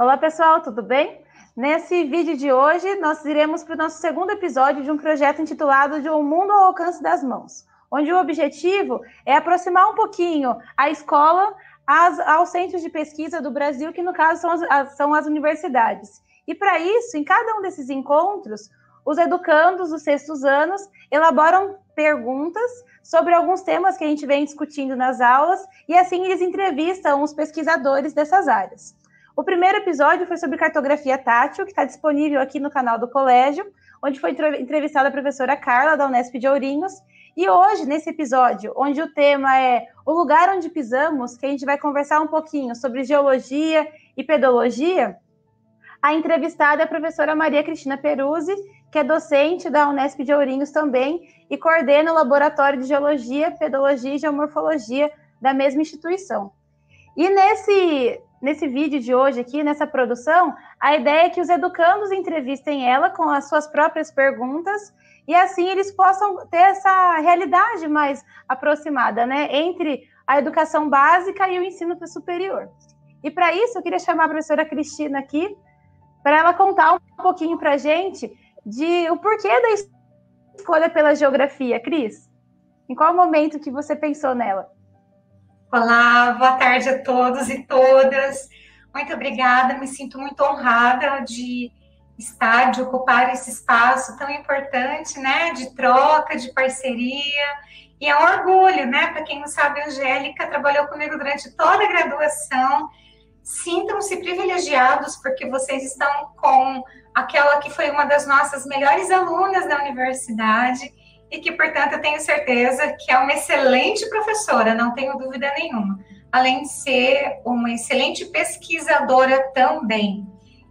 Olá, pessoal, tudo bem? Nesse vídeo de hoje, nós iremos para o nosso segundo episódio de um projeto intitulado De um Mundo ao Alcance das Mãos, onde o objetivo é aproximar um pouquinho a escola aos centros de pesquisa do Brasil, que no caso são as universidades. E para isso, em cada um desses encontros, os educandos dos sextos anos elaboram perguntas sobre alguns temas que a gente vem discutindo nas aulas, e assim eles entrevistam os pesquisadores dessas áreas. O primeiro episódio foi sobre cartografia tátil, que está disponível aqui no canal do colégio, onde foi entrevistada a professora Carla, da Unesp de Ourinhos. E hoje, nesse episódio, onde o tema é o lugar onde pisamos, que a gente vai conversar um pouquinho sobre geologia e pedologia, a entrevistada é a professora Maria Cristina Peruzzi, que é docente da Unesp de Ourinhos também e coordena o Laboratório de Geologia, Pedologia e Geomorfologia da mesma instituição. E nesse vídeo de hoje aqui, nessa produção, a ideia é que os educandos entrevistem ela com as suas próprias perguntas e assim eles possam ter essa realidade mais aproximada, né, entre a educação básica e o ensino superior. E para isso eu queria chamar a professora Cristina aqui para ela contar um pouquinho para a gente de o porquê da escolha pela geografia. Cris, em qual momento que você pensou nela? Olá, boa tarde a todos e todas. Muito obrigada, me sinto muito honrada de estar, de ocupar esse espaço tão importante, né, de troca, de parceria, e é um orgulho, né, para quem não sabe, a Angélica trabalhou comigo durante toda a graduação. Sintam-se privilegiados, porque vocês estão com aquela que foi uma das nossas melhores alunas da universidade, e que, portanto, eu tenho certeza que é uma excelente professora, não tenho dúvida nenhuma, além de ser uma excelente pesquisadora também.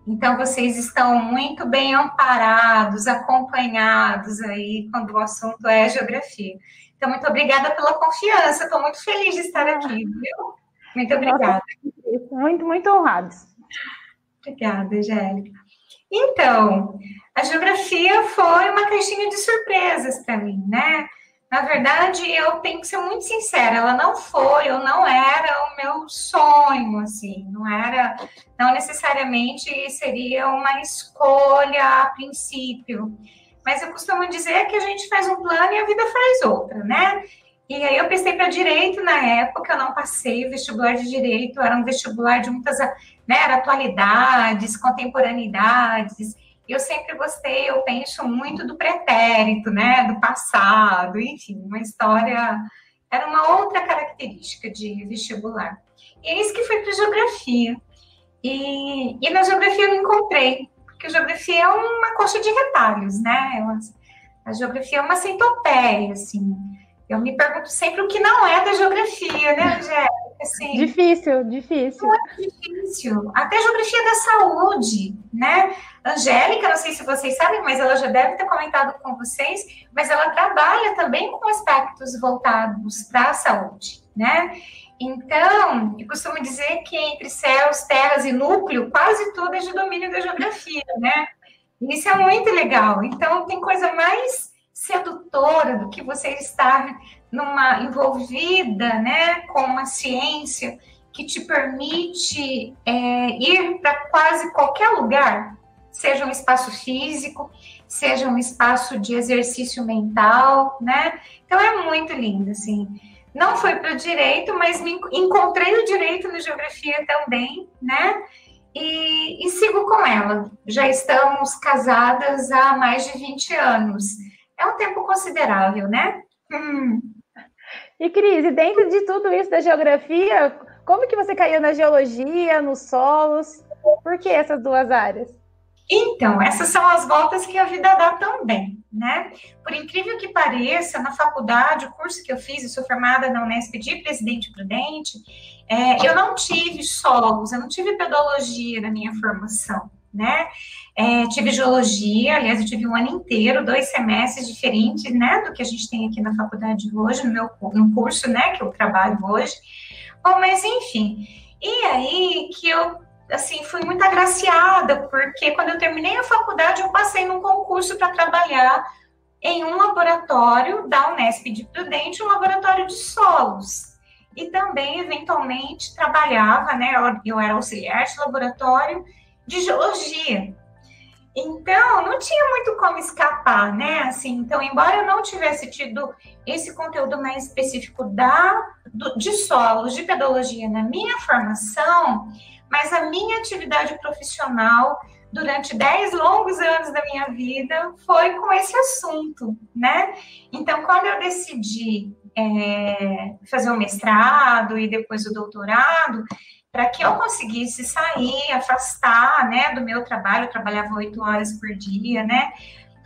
Então, vocês estão muito bem amparados, acompanhados aí, quando o assunto é geografia. Então, muito obrigada pela confiança, estou muito feliz de estar aqui, viu? Muito obrigada. Muito, muito honrados. Obrigada, Angélica. Então, a geografia foi uma caixinha de surpresas para mim, né? Na verdade, eu tenho que ser muito sincera, ela não foi ou não era o meu sonho, assim, não necessariamente seria uma escolha a princípio, mas eu costumo dizer que a gente faz um plano e a vida faz outra, né? E aí eu prestei para Direito na época, eu não passei o vestibular de Direito, era um vestibular de muitas, né, era atualidades, contemporaneidades, e eu sempre gostei, eu penso muito do pretérito, né, do passado, enfim, uma história, era uma outra característica de vestibular. E é isso que foi para Geografia. E na Geografia eu me encontrei, porque a Geografia é uma coxa de retalhos, né, a Geografia é uma centopeia, assim. Eu me pergunto sempre o que não é da geografia, né, Angélica? Assim, difícil. Não é difícil. Até a geografia da saúde, né? Angélica, não sei se vocês sabem, mas ela já deve ter comentado com vocês, mas ela trabalha também com aspectos voltados para a saúde, né? Então, eu costumo dizer que entre céus, terras e núcleo, quase tudo é de domínio da geografia, né? E isso é muito legal. Então, tem coisa mais sedutora do que você estar envolvida, né, com uma ciência que te permite ir para quase qualquer lugar, seja um espaço físico, seja um espaço de exercício mental, né? Então é muito lindo, assim. Não foi para o direito, mas me encontrei o direito na geografia também, né? E sigo com ela. Já estamos casadas há mais de 20 anos. É um tempo considerável, né? E, Cris, e dentro de tudo isso da geografia, como que você caiu na geologia, nos solos? Por que essas duas áreas? Então, essas são as voltas que a vida dá também, né? Por incrível que pareça, na faculdade, o curso que eu fiz, eu sou formada na Unesp de Presidente Prudente, eu não tive solos, eu não tive pedologia na minha formação, né? Tive geologia, aliás, eu tive um ano inteiro, 2 semestres diferentes, né, do que a gente tem aqui na faculdade hoje, no curso, né, que eu trabalho hoje. Bom, mas enfim, e aí que eu, assim, fui muito agraciada, porque quando eu terminei a faculdade, eu passei num concurso para trabalhar em um laboratório da Unesp de Prudente, um laboratório de solos. E também, eventualmente, trabalhava, né, eu era auxiliar de laboratório, de geologia. Então, não tinha muito como escapar, né? Assim, então, embora eu não tivesse tido esse conteúdo mais específico de solos, de pedologia na minha formação, mas a minha atividade profissional durante 10 longos anos da minha vida foi com esse assunto, né? Então, quando eu decidi fazer o mestrado e depois o doutorado, para que eu conseguisse sair, afastar, né, do meu trabalho, eu trabalhava 8 horas por dia, né?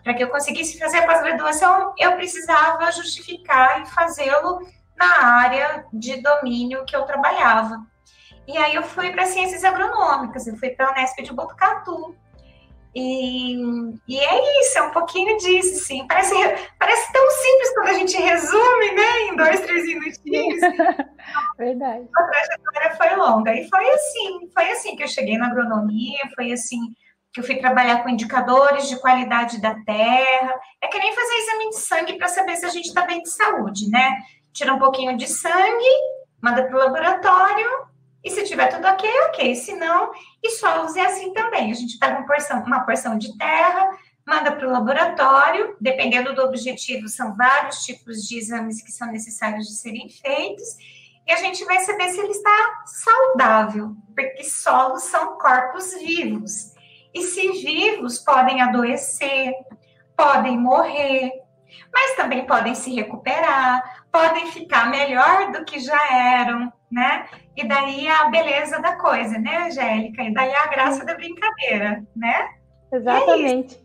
Para que eu conseguisse fazer a pós-graduação, eu precisava justificar e fazê-lo na área de domínio que eu trabalhava. E aí eu fui para ciências agronômicas, eu fui para a Unesp de Botucatu. E é isso, é um pouquinho disso, sim. Parece tão simples quando a gente resume, né, em 2, 3 minutinhos. Verdade. A trajetória foi longa. E foi assim que eu cheguei na agronomia, foi assim que eu fui trabalhar com indicadores de qualidade da terra. É que nem fazer exame de sangue para saber se a gente está bem de saúde, né? Tira um pouquinho de sangue, manda para o laboratório, e se tiver tudo ok, ok. Se não, e solos é assim também. A gente pega uma porção de terra, manda para o laboratório, dependendo do objetivo, são vários tipos de exames que são necessários de serem feitos, e a gente vai saber se ele está saudável, porque solos são corpos vivos. E se vivos, podem adoecer, podem morrer, mas também podem se recuperar, podem ficar melhor do que já eram, né? E daí a beleza da coisa, né, Angélica? E daí a graça da brincadeira, né? Exatamente.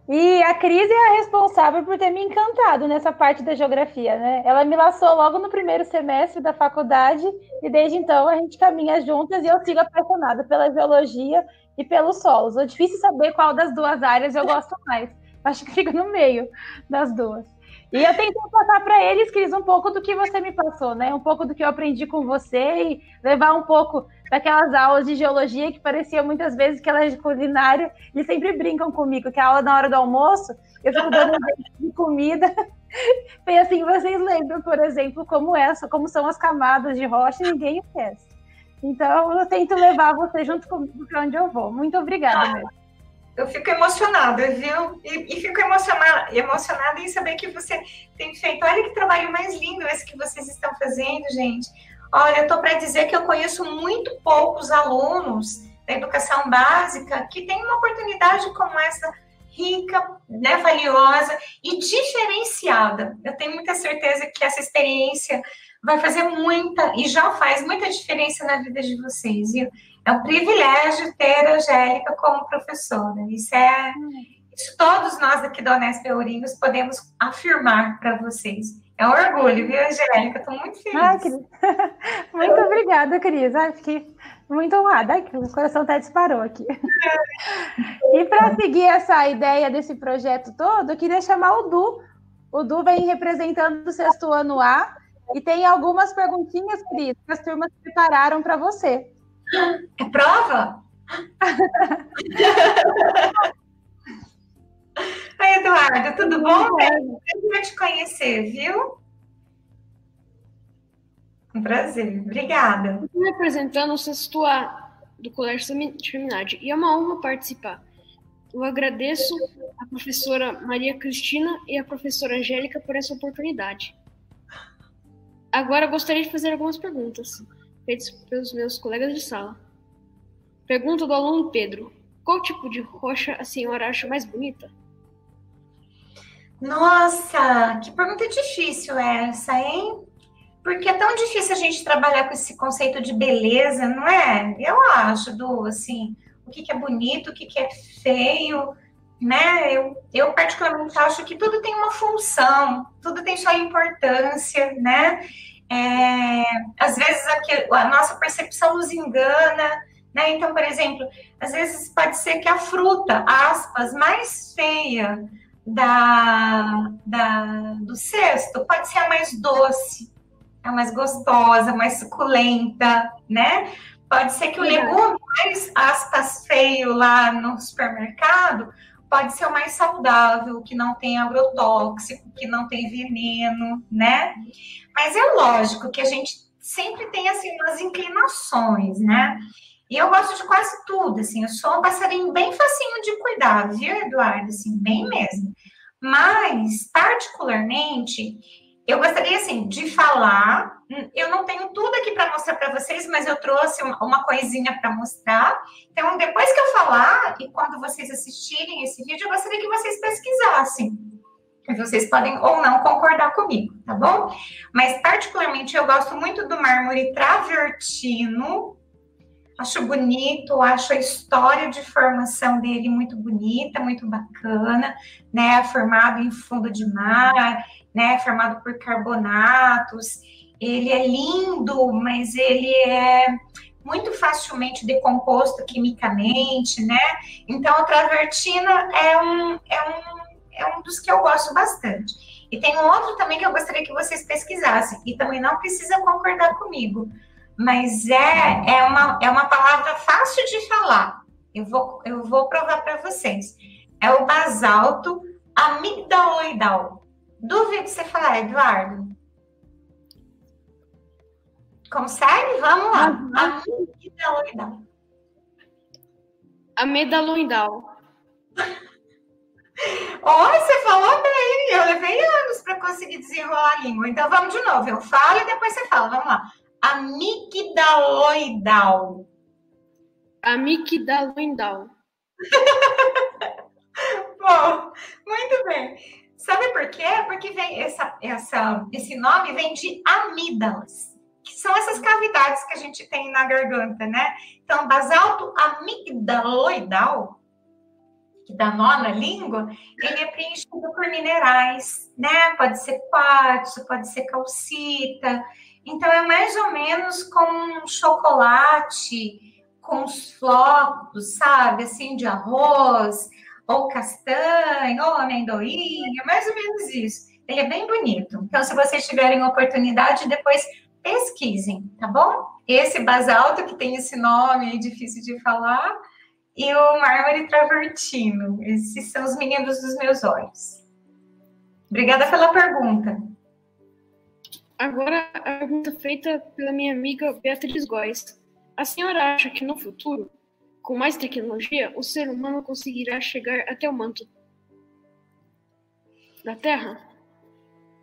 E a Cris é a responsável por ter me encantado nessa parte da geografia, né? Ela me laçou logo no primeiro semestre da faculdade e desde então a gente caminha juntas e eu sigo apaixonada pela geologia e pelos solos. É difícil saber qual das duas áreas eu gosto mais. Acho que fica no meio das duas. E eu tentei passar para eles, Cris, um pouco do que você me passou, né? Um pouco do que eu aprendi com você e levar um pouco daquelas aulas de geologia que pareciam muitas vezes que ela é de culinária. Eles sempre brincam comigo, que a aula na hora do almoço, eu fico dando um jeito de comida. E assim, vocês lembram, por exemplo, como são as camadas de rocha e ninguém esquece. Então, eu tento levar você junto comigo para onde eu vou. Muito obrigada mesmo. Eu fico emocionada, viu? E fico emocionada em saber que você tem feito. Olha que trabalho mais lindo esse que vocês estão fazendo, gente. Olha, eu estou para dizer que eu conheço muito poucos alunos da educação básica que têm uma oportunidade como essa, rica, né, valiosa e diferenciada. Eu tenho muita certeza que essa experiência vai fazer muita, e já faz muita diferença na vida de vocês, viu? É um privilégio ter a Angélica como professora. Isso todos nós aqui da Unesp Ourinhos podemos afirmar para vocês. É um orgulho, viu, Angélica? Estou muito feliz. Muito obrigada, Cris. Fiquei muito honrada. O coração até disparou aqui. E para seguir essa ideia desse projeto todo, eu queria chamar o Du. O Du vem representando o sexto ano A e tem algumas perguntinhas, Cris, que as turmas prepararam para você. É prova? Oi, Eduardo, tudo bom? Prazer te conhecer, viu? Um prazer, obrigada. Estou me apresentando o sexto A do Colégio Trindade e é uma honra participar. Eu agradeço a professora Maria Cristina e a professora Angélica por essa oportunidade. Agora gostaria de fazer algumas perguntas feitas pelos meus colegas de sala. Pergunta do aluno Pedro: qual tipo de rocha a senhora acha mais bonita? Nossa, que pergunta difícil essa, hein? Porque é tão difícil a gente trabalhar com esse conceito de beleza, não é? Eu acho, Du, assim, o que é bonito, o que é feio, né? Eu particularmente acho que tudo tem uma função, tudo tem sua importância, né? Às vezes a nossa percepção nos engana, né? Então, por exemplo, às vezes pode ser que a fruta, aspas, mais feia do cesto pode ser a mais doce, a mais gostosa, mais suculenta, né? Pode ser que o legume mais, aspas, feio lá no supermercado pode ser o mais saudável, que não tem agrotóxico, que não tem veneno, né? Mas é lógico que a gente sempre tem, assim, umas inclinações, né? E eu gosto de quase tudo, assim, eu sou um passarinho bem facinho de cuidar, viu, Eduardo? Assim, bem mesmo. Mas, particularmente, eu gostaria, assim, de falar. Eu não tenho tudo aqui para mostrar para vocês, mas eu trouxe uma coisinha para mostrar. Então, depois que eu falar, e quando vocês assistirem esse vídeo, eu gostaria que vocês pesquisassem. Vocês podem ou não concordar comigo, tá bom? Mas, particularmente, eu gosto muito do mármore travertino. Acho bonito, acho a história de formação dele muito bonita, muito bacana, né? Formado em fundo de mar, né? Formado por carbonatos. Ele é lindo, mas ele é muito facilmente decomposto quimicamente, né? Então, a travertina é um dos que eu gosto bastante. E tem um outro também que eu gostaria que vocês pesquisassem, e também não precisa concordar comigo, mas é uma palavra fácil de falar. Eu vou provar para vocês. É o basalto amigdaloidal. Duvido você falar, Eduardo. Consegue? Vamos lá. Amigdaloidal. Amedaloidal. Olha, você falou bem. Eu levei anos para conseguir desenrolar a língua. Então, vamos de novo. Eu falo e depois você fala. Vamos lá. Amigdaloidal. Amigdaloidal. Bom, muito bem. Sabe por quê? Porque vem esse nome vem de amígdalas, que são essas cavidades que a gente tem na garganta, né? Então, basalto amigdaloidal, que dá nó na língua, ele é preenchido por minerais, né? Pode ser quartzo, pode ser calcita. Então, é mais ou menos como um chocolate com os flocos, sabe? Assim, de arroz, ou castanha, ou amendoim, é mais ou menos isso. Ele é bem bonito. Então, se vocês tiverem oportunidade, depois pesquisem, tá bom? Esse basalto, que tem esse nome aí difícil de falar, e o mármore travertino. Esses são os meninos dos meus olhos. Obrigada pela pergunta. Agora, a pergunta feita pela minha amiga Beatriz Góes. A senhora acha que no futuro, com mais tecnologia, o ser humano conseguirá chegar até o manto da Terra?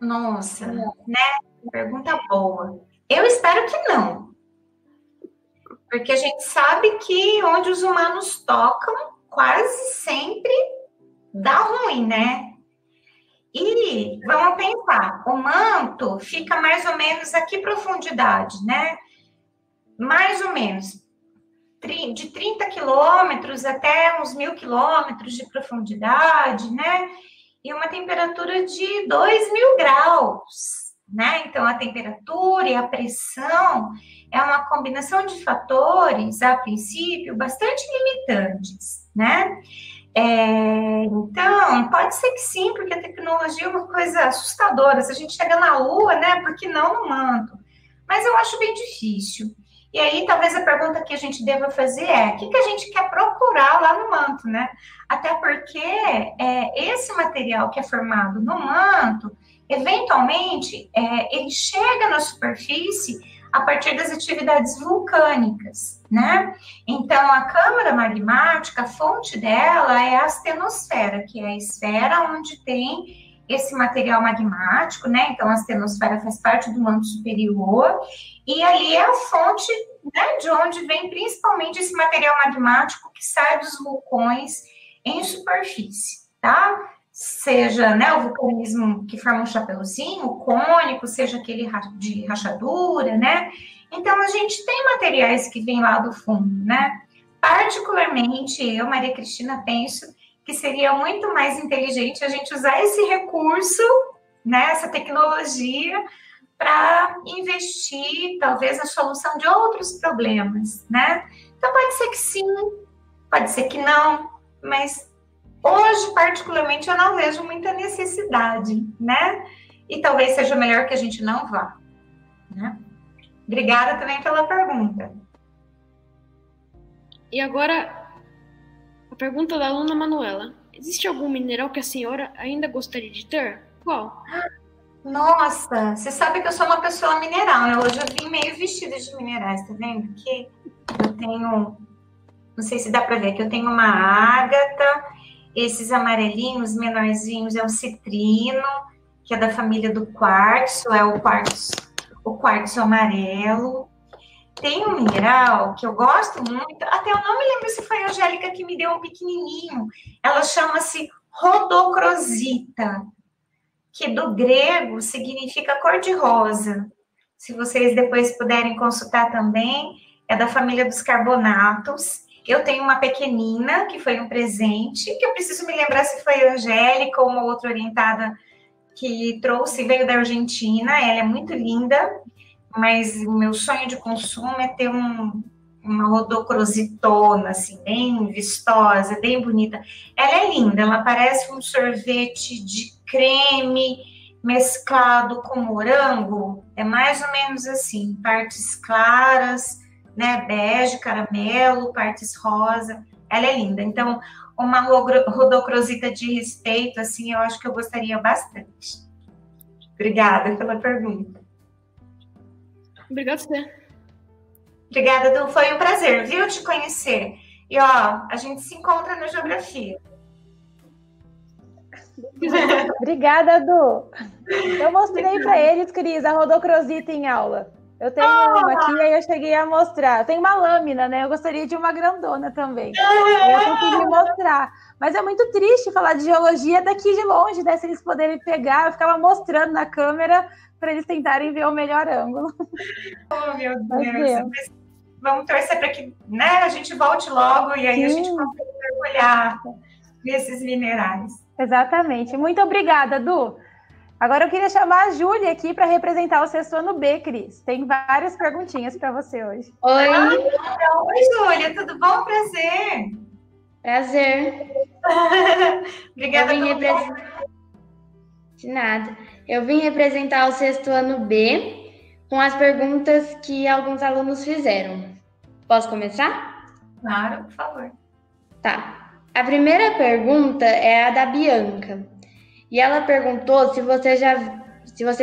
Nossa, né? Pergunta boa. Eu espero que não. Porque a gente sabe que onde os humanos tocam, quase sempre dá ruim, né? E vamos pensar, o manto fica mais ou menos a que profundidade, né? Mais ou menos de 30 quilômetros até uns 1.000 quilômetros de profundidade, né? E uma temperatura de 2.000 graus, né? Então, a temperatura e a pressão é uma combinação de fatores, a princípio, bastante limitantes, né? Então, pode ser que sim, porque a tecnologia é uma coisa assustadora. Se a gente chega na Lua, né? Por que não no manto? Mas eu acho bem difícil. E aí, talvez a pergunta que a gente deva fazer é: o que a gente quer procurar lá no manto, né? Até porque esse material que é formado no manto, eventualmente, ele chega na superfície a partir das atividades vulcânicas, né? Então, a câmara magmática, a fonte dela é a astenosfera, que é a esfera onde tem esse material magmático, né? Então, a astenosfera faz parte do manto superior, e ali é a fonte, né, de onde vem principalmente esse material magmático que sai dos vulcões em superfície, tá? Seja, né, o vulcanismo que forma um chapeuzinho, o cônico, seja aquele de rachadura, né? Então, a gente tem materiais que vêm lá do fundo, né? Particularmente, eu, Maria Cristina, penso que seria muito mais inteligente a gente usar esse recurso, né, essa tecnologia, para investir, talvez, na solução de outros problemas, né? Então, pode ser que sim, pode ser que não, mas hoje, particularmente, eu não vejo muita necessidade, né? E talvez seja melhor que a gente não vá, né? Obrigada também pela pergunta. E agora, a pergunta da aluna Manuela. Existe algum mineral que a senhora ainda gostaria de ter? Qual? Nossa, você sabe que eu sou uma pessoa mineral, né? Hoje eu vim meio vestida de minerais, tá vendo? Que Eu tenho, não sei se dá para ver, que eu tenho uma ágata, esses amarelinhos menorzinhos é o citrino, que é da família do quartzo, é o quartzo amarelo. Tem um mineral que eu gosto muito, até eu não me lembro se foi a Angélica que me deu um pequenininho. Ela chama-se rodocrosita, que do grego significa cor-de-rosa. Se vocês depois puderem consultar também, é da família dos carbonatos. Eu tenho uma pequenina, que foi um presente, que eu preciso me lembrar se foi a Angélica ou uma outra orientada que trouxe, veio da Argentina. Ela é muito linda, mas o meu sonho de consumo é ter uma rodocrositona, assim, bem vistosa, bem bonita. Ela é linda, ela parece um sorvete de creme mesclado com morango, é mais ou menos assim, partes claras, né, bege, caramelo, partes rosa, ela é linda. Então, uma rodocrosita de respeito, assim, eu acho que eu gostaria bastante. Obrigada pela pergunta. Obrigada, você. Obrigada, Du. Foi um prazer, viu, te conhecer. E, ó, a gente se encontra na geografia. Obrigada, Du. Eu mostrei para eles, Cris, a rodocrosita em aula. Eu tenho uma aqui, aí eu cheguei a mostrar. Eu tenho uma lâmina, né? Eu gostaria de uma grandona também. Eu consegui mostrar. Mas é muito triste falar de geologia daqui de longe, né? Se eles poderem pegar, eu ficava mostrando na câmera para eles tentarem ver o melhor ângulo. Oh, meu Deus. Vamos torcer para que, né, a gente volte logo e aí a gente consiga mergulhar nesses minerais. Exatamente. Muito obrigada, Du. Agora eu queria chamar a Júlia aqui para representar o sexto ano B, Cris. Tem várias perguntinhas para você hoje. Oi. Oi, Júlia, tudo bom? Prazer. Prazer. Obrigada pelo De nada. Eu vim representar o sexto ano B com as perguntas que alguns alunos fizeram. Posso começar? Claro, por favor. Tá. A primeira pergunta é a da Bianca. E ela perguntou se você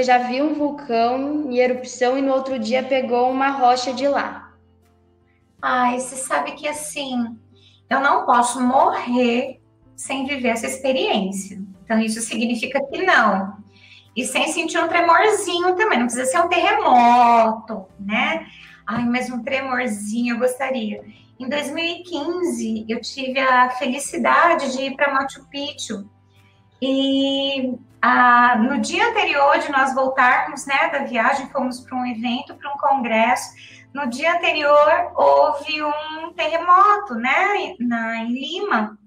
já viu um vulcão em erupção e no outro dia pegou uma rocha de lá. Ai, você sabe que assim, eu não posso morrer sem viver essa experiência. Então, isso significa que não. E sem sentir um tremorzinho também, não precisa ser um terremoto, né? Ai, mas um tremorzinho eu gostaria. Em 2015, eu tive a felicidade de ir para Machu Picchu. E no dia anterior de nós voltarmos, né, da viagem, fomos para um evento, para um congresso. No dia anterior, houve um terremoto, né, em Lima.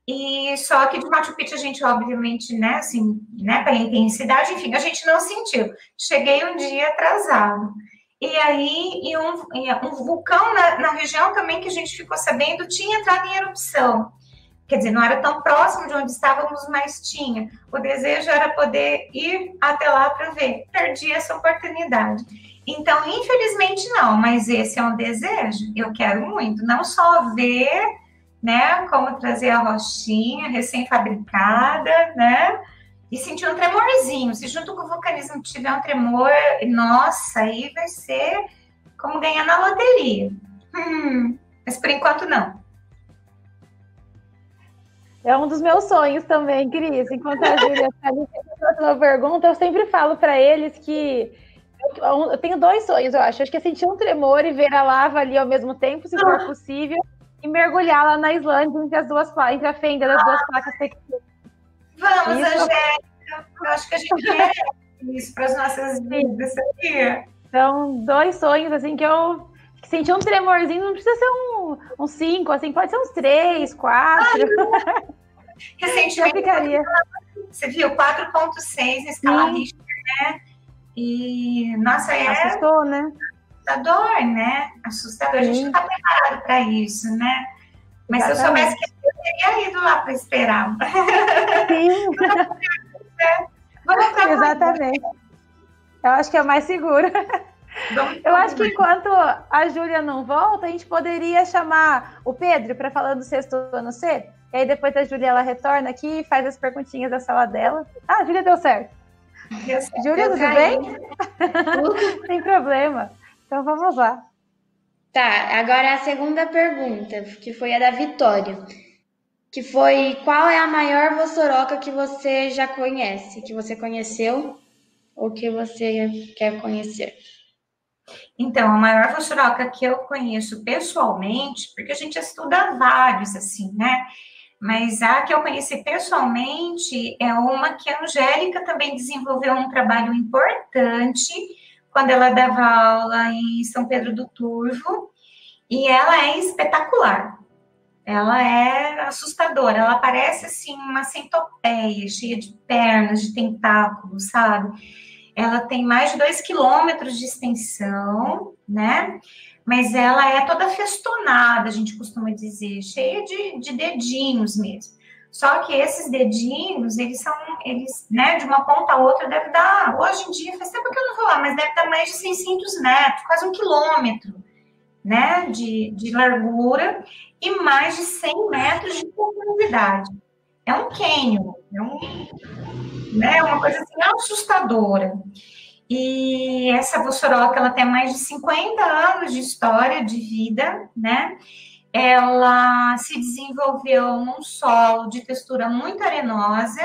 E só que de Machu Picchu a gente, obviamente, né, assim, né, pela intensidade, enfim, a gente não sentiu. Cheguei um dia atrasado. E aí, um vulcão na região também que a gente ficou sabendo tinha entrado em erupção. Quer dizer, não era tão próximo de onde estávamos, mas tinha. O desejo era poder ir até lá para ver. Perdi essa oportunidade. Então, infelizmente, não, mas esse é um desejo. Eu quero muito, não só ver, né, como trazer a rochinha recém-fabricada, né, e sentir um tremorzinho. Se junto com o vulcanismo tiver um tremor, nossa, aí vai ser como ganhar na loteria. Mas por enquanto, não. É um dos meus sonhos também, Cris. Enquanto a Júlia faz uma pergunta, eu sempre falo para eles que eu tenho dois sonhos, eu acho. Acho que é sentir um tremor e ver a lava ali ao mesmo tempo, se for possível, e mergulhar lá na Islândia entre a fenda das duas placas tectônicas. Vamos, Angélica. Eu acho que a gente quer isso para as nossas vidas, sabia? São dois sonhos, assim, que eu senti um tremorzinho, não precisa ser um 5, assim, pode ser uns 3, 4. Recentemente, ficaria. Você viu 4,6 em escala Richter, né? E, nossa, assustou, né? Assustador, né? Assustador. A gente não está preparado para isso, né? Mas se eu soubesse que eu teria ido lá para esperar. Sim. Vamos para exatamente. Eu acho que é mais seguro. Eu acho que enquanto a Júlia não volta, a gente poderia chamar o Pedro para falar do sexto ano C. E aí depois a Júlia ela retorna aqui e faz as perguntinhas da sala dela. Ah, a Júlia deu certo. Júlia, tudo bem? Sem problema. Então vamos lá. Tá, agora a segunda pergunta, que foi a da Vitória, que foi: qual é a maior vossoroca que você já conhece, que você conheceu ou que você quer conhecer? Então, a maior vossoroca que eu conheço pessoalmente, porque a gente estuda vários, assim, né? Mas a que eu conheci pessoalmente é uma que a Angélica também desenvolveu um trabalho importante quando ela dava aula em São Pedro do Turvo, e ela é espetacular. Ela é assustadora, ela parece assim uma centopeia, cheia de pernas, de tentáculos, sabe? Ela tem mais de 2 quilômetros de extensão, né? Mas ela é toda festonada, a gente costuma dizer, cheia de dedinhos mesmo. Só que esses dedinhos, eles, né, de uma ponta a outra, deve dar, hoje em dia, faz tempo que eu não vou lá, mas deve dar mais de 600 metros, quase 1 quilômetro, né, de largura e mais de 100 metros de profundidade. É um cânion, né, uma coisa assim assustadora. E essa vossoroca, ela tem mais de 50 anos de história de vida, né? Ela se desenvolveu num solo de textura muito arenosa.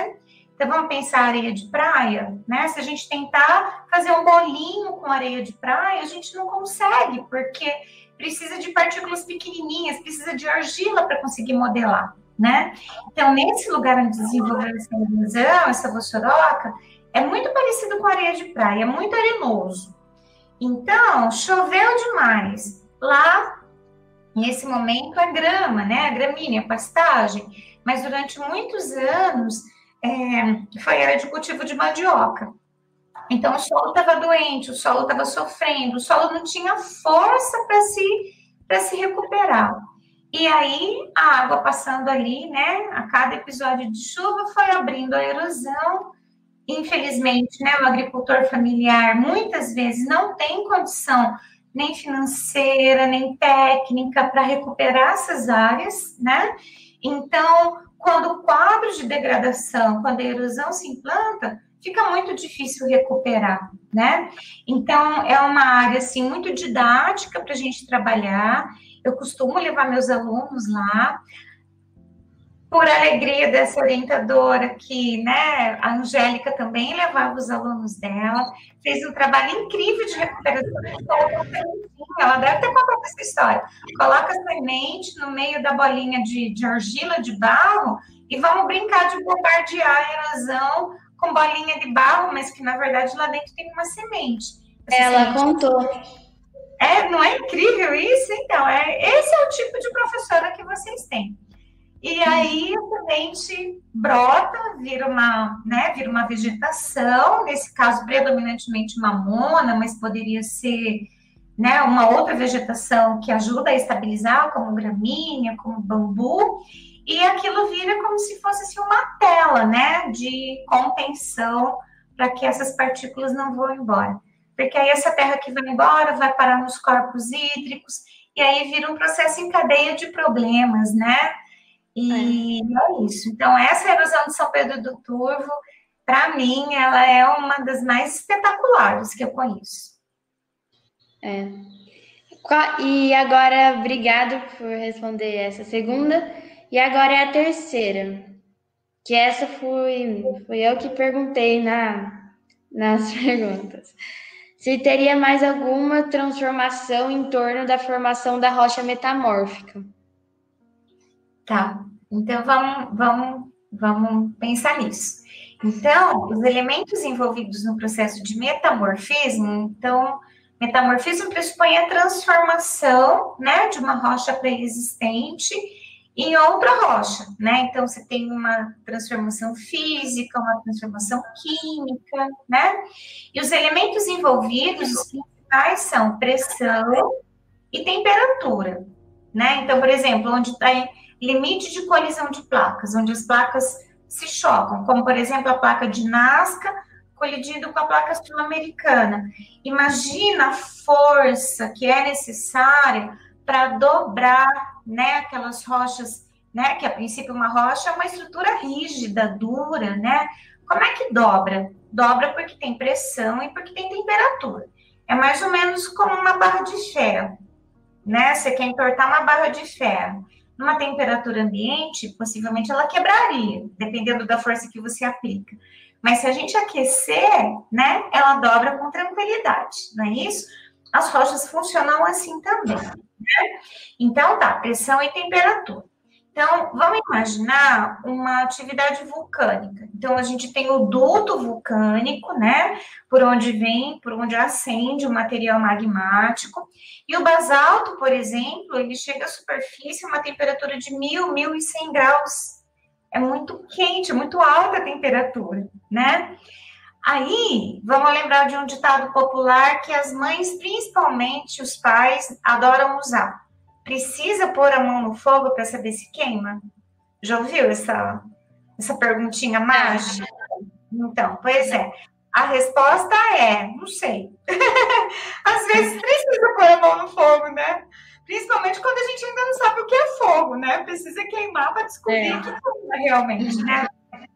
Então, vamos pensar areia de praia, né? Se a gente tentar fazer um bolinho com areia de praia, a gente não consegue, porque precisa de partículas pequenininhas, precisa de argila para conseguir modelar, né? Então, nesse lugar onde desenvolveu essa erosão, essa vossoroca, é muito parecido com areia de praia, é muito arenoso. Então, choveu demais. Lá, nesse momento, a grama, né? A gramínea, a pastagem. Mas durante muitos anos, foi área de cultivo de mandioca. Então, o solo estava doente, o solo estava sofrendo, o solo não tinha força para se recuperar. E aí, a água passando ali, né? A cada episódio de chuva, foi abrindo a erosão. Infelizmente, né, o agricultor familiar muitas vezes não tem condição nem financeira, nem técnica para recuperar essas áreas, né? Então, quando o quadro de degradação, quando a erosão se implanta, fica muito difícil recuperar, né? Então, é uma área, assim, muito didática para a gente trabalhar. Eu costumo levar meus alunos lá, por alegria dessa orientadora que, né, a Angélica também levava os alunos dela, fez um trabalho incrível de recuperação de solo. Ela deve ter contado essa história. Coloca a semente no meio da bolinha de argila, de barro, e vamos brincar de bombardear a erosão com bolinha de barro, mas que, na verdade, lá dentro tem uma semente. Ela contou. Não é incrível isso? Então, esse é o tipo de professora que vocês têm. E aí a semente brota, vira uma vegetação, nesse caso predominantemente mamona, mas poderia ser, né, uma outra vegetação que ajuda a estabilizar, como gramínea, como bambu, e aquilo vira como se fosse assim, uma tela, né, de contenção para que essas partículas não vão embora. Porque aí essa terra que vai embora vai parar nos corpos hídricos, e aí vira um processo em cadeia de problemas, né? E é isso. Então, essa erosão de São Pedro do Turvo, para mim, ela é uma das mais espetaculares que eu conheço. E agora, obrigado por responder essa segunda. E agora é a terceira, que essa fui eu que perguntei nas perguntas. Se teria mais alguma transformação em torno da formação da rocha metamórfica. Tá, então vamos pensar nisso. Então, os elementos envolvidos no processo de metamorfismo, então, metamorfismo pressupõe a transformação, né, de uma rocha pré-existente em outra rocha, né? Então, você tem uma transformação física, uma transformação química, né? E os elementos envolvidos, os principais são pressão e temperatura, né? Então, por exemplo, onde está limite de colisão de placas, onde as placas se chocam, como, por exemplo, a placa de Nazca colidindo com a placa sul-americana. Imagina a força que é necessária para dobrar, né, aquelas rochas, né, que a princípio uma rocha é uma estrutura rígida, dura, né? Como é que dobra? Dobra porque tem pressão e porque tem temperatura. É mais ou menos como uma barra de ferro. né? Você quer entortar uma barra de ferro. Numa temperatura ambiente, possivelmente ela quebraria, dependendo da força que você aplica. Mas se a gente aquecer, né, ela dobra com tranquilidade, não é isso? As rochas funcionam assim também, né? Então, tá, pressão e temperatura. Então, vamos imaginar uma atividade vulcânica. Então, a gente tem o duto vulcânico, né? Por onde acende o material magmático. E o basalto, por exemplo, ele chega à superfície a uma temperatura de 1.100 graus. É muito quente, muito alta a temperatura, né? Aí, vamos lembrar de um ditado popular que as mães, principalmente os pais, adoram usar. Precisa pôr a mão no fogo para saber se queima? Já ouviu essa perguntinha mágica? Então, pois é. A resposta é, não sei. Às vezes precisa pôr a mão no fogo, né? Principalmente quando a gente ainda não sabe o que é fogo, né? Precisa queimar para descobrir o que é realmente, né?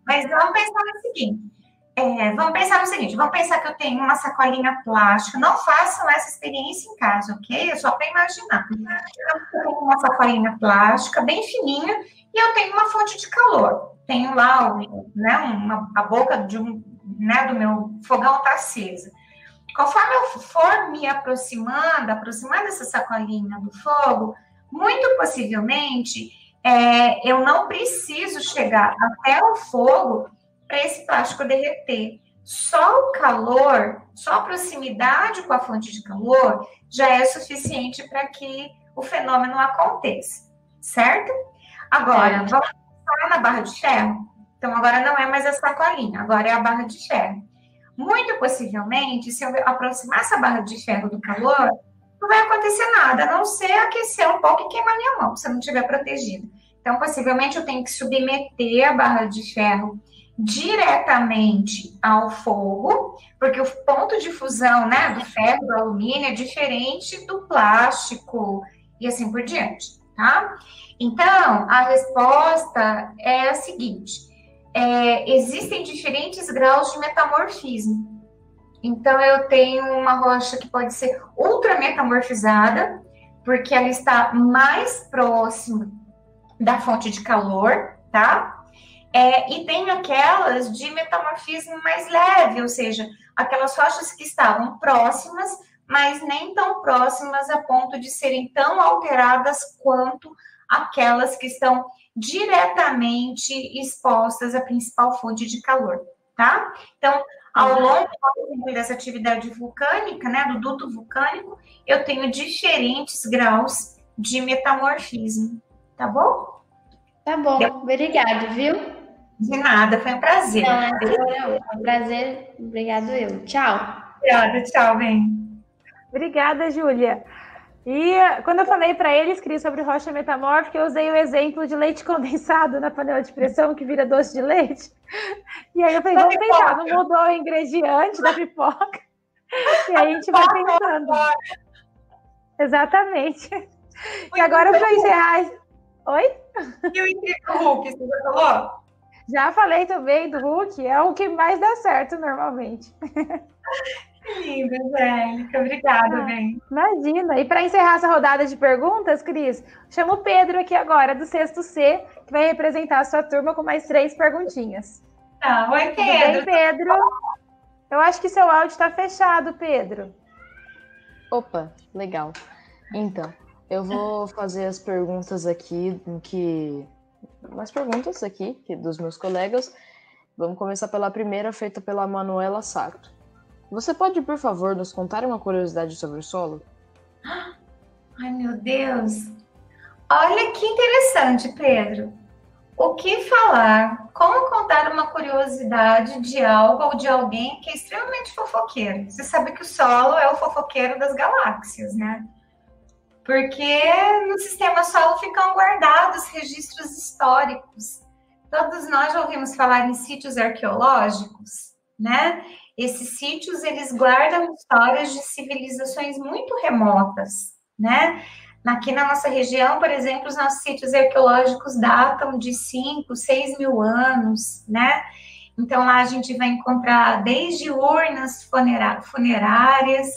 Mas vamos pensar no seguinte. Vamos pensar que eu tenho uma sacolinha plástica. Não façam essa experiência em casa, ok? É só para imaginar. Eu tenho uma sacolinha plástica bem fininha e eu tenho uma fonte de calor. Tenho lá, né, a boca do meu fogão está acesa. Conforme eu for me aproximando dessa sacolinha do fogo, muito possivelmente eu não preciso chegar até o fogo para esse plástico derreter. Só o calor, só a proximidade com a fonte de calor já é suficiente para que o fenômeno aconteça, certo? Agora, vamos falar na barra de ferro? Então, agora não é mais a sacolinha, agora é a barra de ferro. Muito possivelmente, se eu aproximar essa barra de ferro do calor, não vai acontecer nada, a não ser aquecer um pouco e queimar minha mão, se eu não estiver protegida. Então, possivelmente, eu tenho que submeter a barra de ferro diretamente ao fogo, porque o ponto de fusão, né, do ferro, do alumínio, é diferente do plástico e assim por diante, tá? Então, a resposta é a seguinte: existem diferentes graus de metamorfismo. Então, eu tenho uma rocha que pode ser ultrametamorfizada, porque ela está mais próxima da fonte de calor, tá? E tem aquelas de metamorfismo mais leve, ou seja, aquelas rochas que estavam próximas, mas nem tão próximas a ponto de serem tão alteradas quanto aquelas que estão diretamente expostas à principal fonte de calor, tá? Então, ao longo dessa atividade vulcânica, né, do duto vulcânico, eu tenho diferentes graus de metamorfismo, tá bom? Tá bom, obrigado, viu? De nada, foi um prazer. Não, um prazer, obrigado eu. Tchau. Obrigada, tchau, bem. Obrigada, Júlia. E quando eu falei para ele escrever sobre rocha metamórfica, eu usei o exemplo de leite condensado na panela de pressão que vira doce de leite. E aí eu falei, vamos pensar, não mudou o ingrediente da pipoca. E aí a gente vai pensando. Exatamente. E agora para encerrar... Oi? E o incrível Hulk, você já falou? Já falei também do Hulk, é o que mais dá certo normalmente. Que lindo, Angélica. Obrigada, bem. Imagina. E para encerrar essa rodada de perguntas, Cris, chama o Pedro aqui agora, do sexto C, que vai representar a sua turma com mais 3 perguntinhas. Tá, oi, Pedro. Tudo bem, Pedro? Eu acho que seu áudio está fechado, Pedro. Opa, legal. Então, eu vou fazer as perguntas aqui, umas perguntas aqui dos meus colegas. Vamos começar pela primeira, feita pela Manuela Sato. Você pode, por favor, nos contar uma curiosidade sobre o solo? Ai, meu Deus. Olha que interessante, Pedro. O que falar? Como contar uma curiosidade de algo ou de alguém que é extremamente fofoqueiro? Você sabe que o solo é o fofoqueiro das galáxias, né? Porque no sistema solo ficam guardados registros históricos. Todos nós já ouvimos falar em sítios arqueológicos, né? Esses sítios, eles guardam histórias de civilizações muito remotas, né? Aqui na nossa região, por exemplo, os nossos sítios arqueológicos datam de 5, 6 mil anos, né? Então, lá a gente vai encontrar desde urnas funerárias,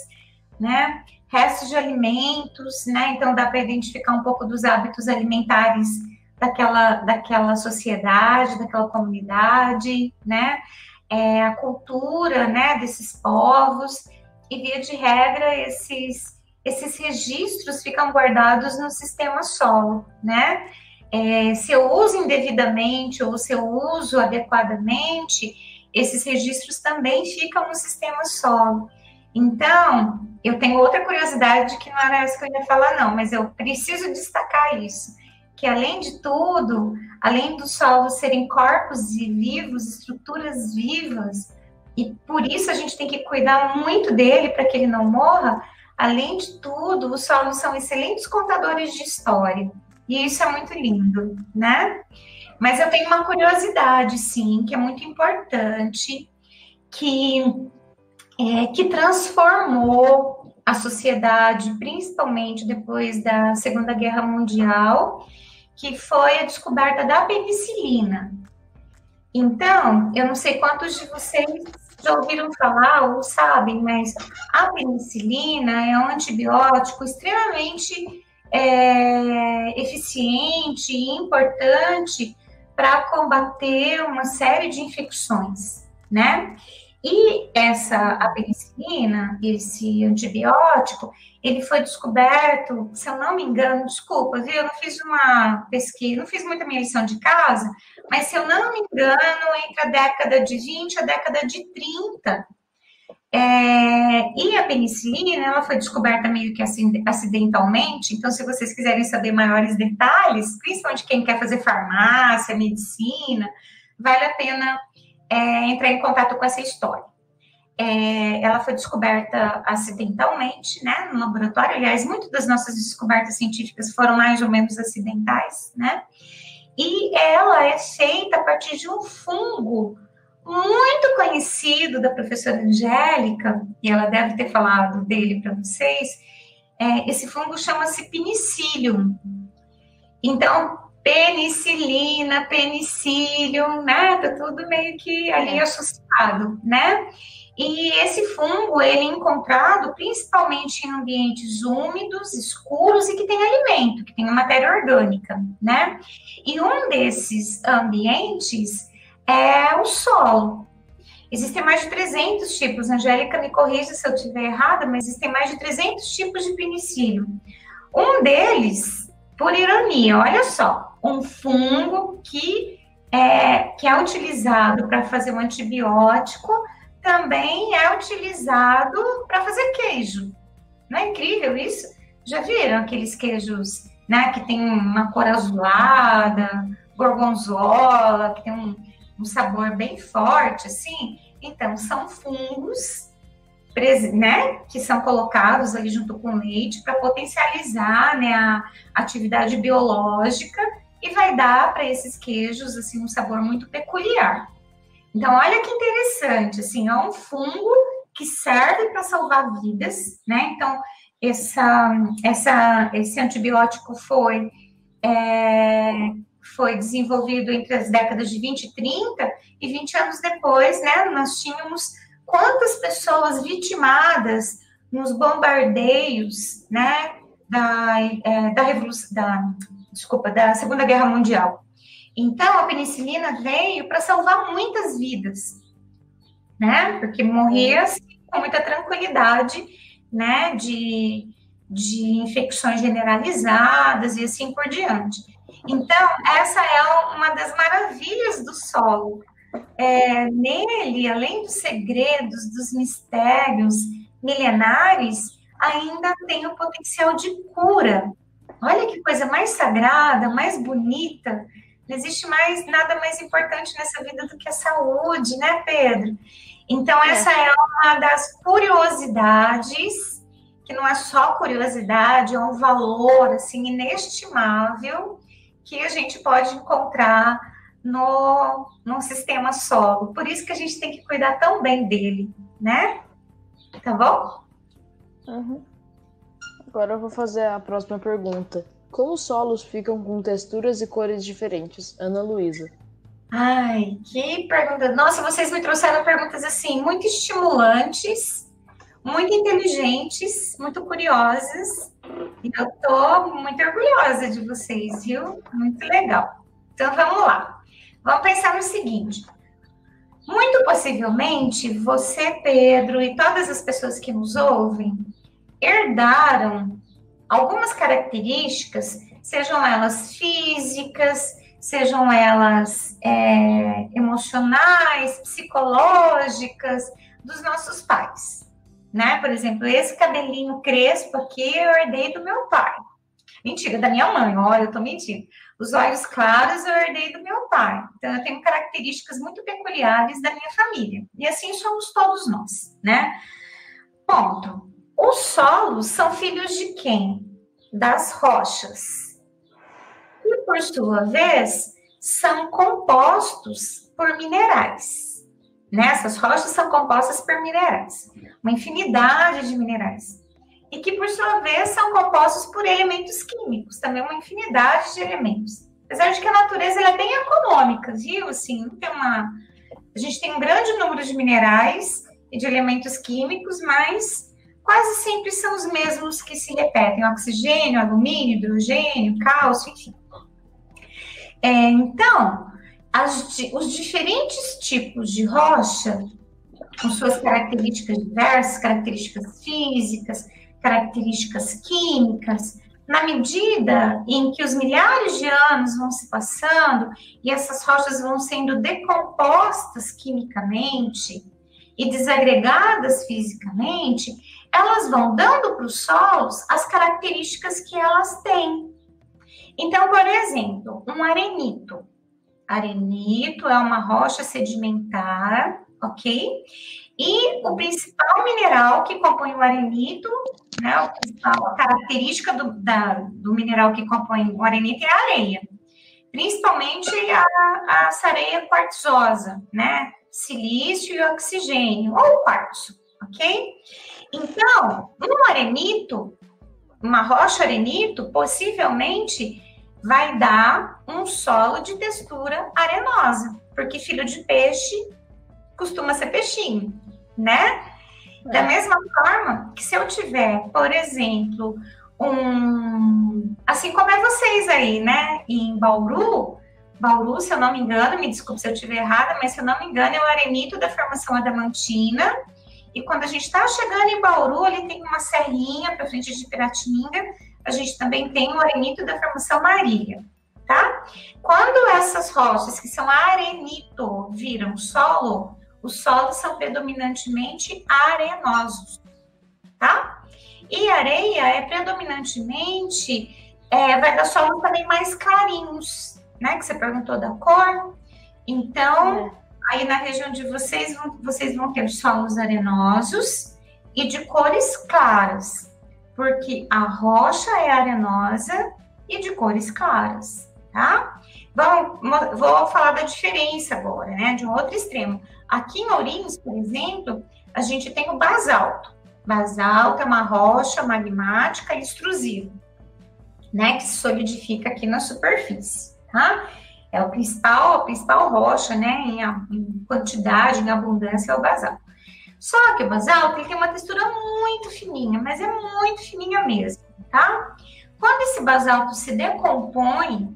né? restos de alimentos, né? Então dá para identificar um pouco dos hábitos alimentares daquela sociedade, daquela comunidade, né? A cultura, né, desses povos, e via de regra esses registros ficam guardados no sistema solo, né? Se eu uso indevidamente ou se eu uso adequadamente, esses registros também ficam no sistema solo. Então, eu tenho outra curiosidade que não era essa que eu ia falar, não, mas eu preciso destacar isso, que além de tudo, além dos solos serem corpos vivos, estruturas vivas, e por isso a gente tem que cuidar muito dele para que ele não morra, além de tudo, os solos são excelentes contadores de história, e isso é muito lindo, né? Mas eu tenho uma curiosidade, sim, que é muito importante, que transformou a sociedade, principalmente depois da Segunda Guerra Mundial, que foi a descoberta da penicilina. Então, eu não sei quantos de vocês já ouviram falar ou sabem, mas a penicilina é um antibiótico extremamente eficiente e importante para combater uma série de infecções, né? E a penicilina, esse antibiótico, ele foi descoberto, se eu não me engano, desculpa, viu? Eu não fiz uma pesquisa, não fiz muita minha lição de casa, mas se eu não me engano, entre a década de 20 e a década de 30. E a penicilina, ela foi descoberta meio que acidentalmente, então se vocês quiserem saber maiores detalhes, principalmente quem quer fazer farmácia, medicina, vale a pena entrar em contato com essa história. Ela foi descoberta acidentalmente, né, no laboratório. Aliás, muitas das nossas descobertas científicas foram mais ou menos acidentais, né? E ela é feita a partir de um fungo muito conhecido da professora Angélica, e ela deve ter falado dele para vocês. Esse fungo chama-se penicillium. Então, penicilina, penicillium, né? Tá tudo meio que ali associado, né? E esse fungo, ele é encontrado principalmente em ambientes úmidos, escuros e que tem alimento, que tem matéria orgânica, né? E um desses ambientes é o solo. Existem mais de 300 tipos, Angélica, me corrija se eu estiver errada, mas existem mais de 300 tipos de penicillium. Um deles, por ironia, olha só, um fungo que é utilizado para fazer um antibiótico, também é utilizado para fazer queijo. Não é incrível isso? Já viram aqueles queijos, né, que tem uma cor azulada, gorgonzola, que tem um sabor bem forte, assim? Então, são fungos, né, que são colocados ali junto com leite para potencializar, né, a atividade biológica e vai dar para esses queijos, assim, um sabor muito peculiar. Então, olha que interessante, assim, é um fungo que serve para salvar vidas, né? Então, esse antibiótico foi desenvolvido entre as décadas de 20 e 30, e 20 anos depois, né, nós tínhamos quantas pessoas vitimadas nos bombardeios, né, da Segunda Guerra Mundial. Então, a penicilina veio para salvar muitas vidas, né? Porque morria assim, com muita tranquilidade, né? De infecções generalizadas e assim por diante. Então, essa é uma das maravilhas do solo. Nele, além dos segredos, dos mistérios milenares, ainda tem o potencial de cura. Olha que coisa mais sagrada, mais bonita. Não existe nada mais importante nessa vida do que a saúde, né, Pedro? Então, essa é uma das curiosidades, que não é só curiosidade, é um valor, assim, inestimável, que a gente pode encontrar no sistema solo. Por isso que a gente tem que cuidar tão bem dele, né? Tá bom? Uhum. Agora eu vou fazer a próxima pergunta. Como os solos ficam com texturas e cores diferentes? Ana Luísa. Ai, que pergunta. Nossa, vocês me trouxeram perguntas, assim, muito estimulantes, muito inteligentes, muito curiosas, e eu estou muito orgulhosa de vocês, viu? Muito legal. Então, vamos lá. Vamos pensar no seguinte. Muito possivelmente, você, Pedro, e todas as pessoas que nos ouvem, herdaram algumas características, sejam elas físicas, sejam elas emocionais, psicológicas, dos nossos pais, né? Por exemplo, esse cabelinho crespo aqui eu herdei do meu pai. Mentira, da minha mãe, olha, eu tô mentindo. Os olhos claros eu herdei do meu pai. Então, eu tenho características muito peculiares da minha família. E assim somos todos nós, né? Ponto. Os solos são filhos de quem? Das rochas. E, por sua vez, são compostos por minerais. Né? Essas rochas são compostas por minerais. Uma infinidade de minerais. E que, por sua vez, são compostos por elementos químicos, também uma infinidade de elementos. Apesar de que a natureza ela é bem econômica, viu? Assim, não tem a gente tem um grande número de minerais e de elementos químicos, mas quase sempre são os mesmos que se repetem: oxigênio, alumínio, hidrogênio, cálcio, enfim. Então, os diferentes tipos de rocha, com suas características diversas, características físicas, características químicas, na medida em que os milhares de anos vão se passando e essas rochas vão sendo decompostas quimicamente e desagregadas fisicamente, elas vão dando para os solos as características que elas têm. Então, por exemplo, um arenito. Arenito é uma rocha sedimentar, ok? E o principal mineral que compõe o arenito, né, a característica do mineral que compõe o arenito é a areia. Principalmente a areia quartzosa, né? Silício e oxigênio, ou quartzo, ok? Então, um arenito, uma rocha arenito, possivelmente vai dar um solo de textura arenosa, porque filho de peixe costuma ser peixinho, né? Da mesma forma que se eu tiver, por exemplo, assim como é vocês aí, né? Em Bauru, se eu não me engano, me desculpe se eu estiver errada, mas se eu não me engano, é o arenito da formação adamantina. E quando a gente está chegando em Bauru, ali tem uma serrinha para frente de Piratininga, a gente também tem o arenito da formação Marília, tá? Quando essas rochas, que são arenito, viram solo, os solos são predominantemente arenosos, tá? E areia é predominantemente, vai dar solos também mais clarinhos, né? Que você perguntou da cor. Então, aí na região de vocês vão ter solos arenosos e de cores claras, porque a rocha é arenosa e de cores claras, tá? Vou falar da diferença agora, né? De um outro extremo. Aqui em Ourinhos, por exemplo, a gente tem o basalto. Basalto é uma rocha magmática extrusiva, né? Que se solidifica aqui na superfície, tá? É a principal rocha, né? Em quantidade, em abundância, é o basalto. Só que o basalto ele tem uma textura muito fininha, mas é muito fininha mesmo, tá? Quando esse basalto se decompõe,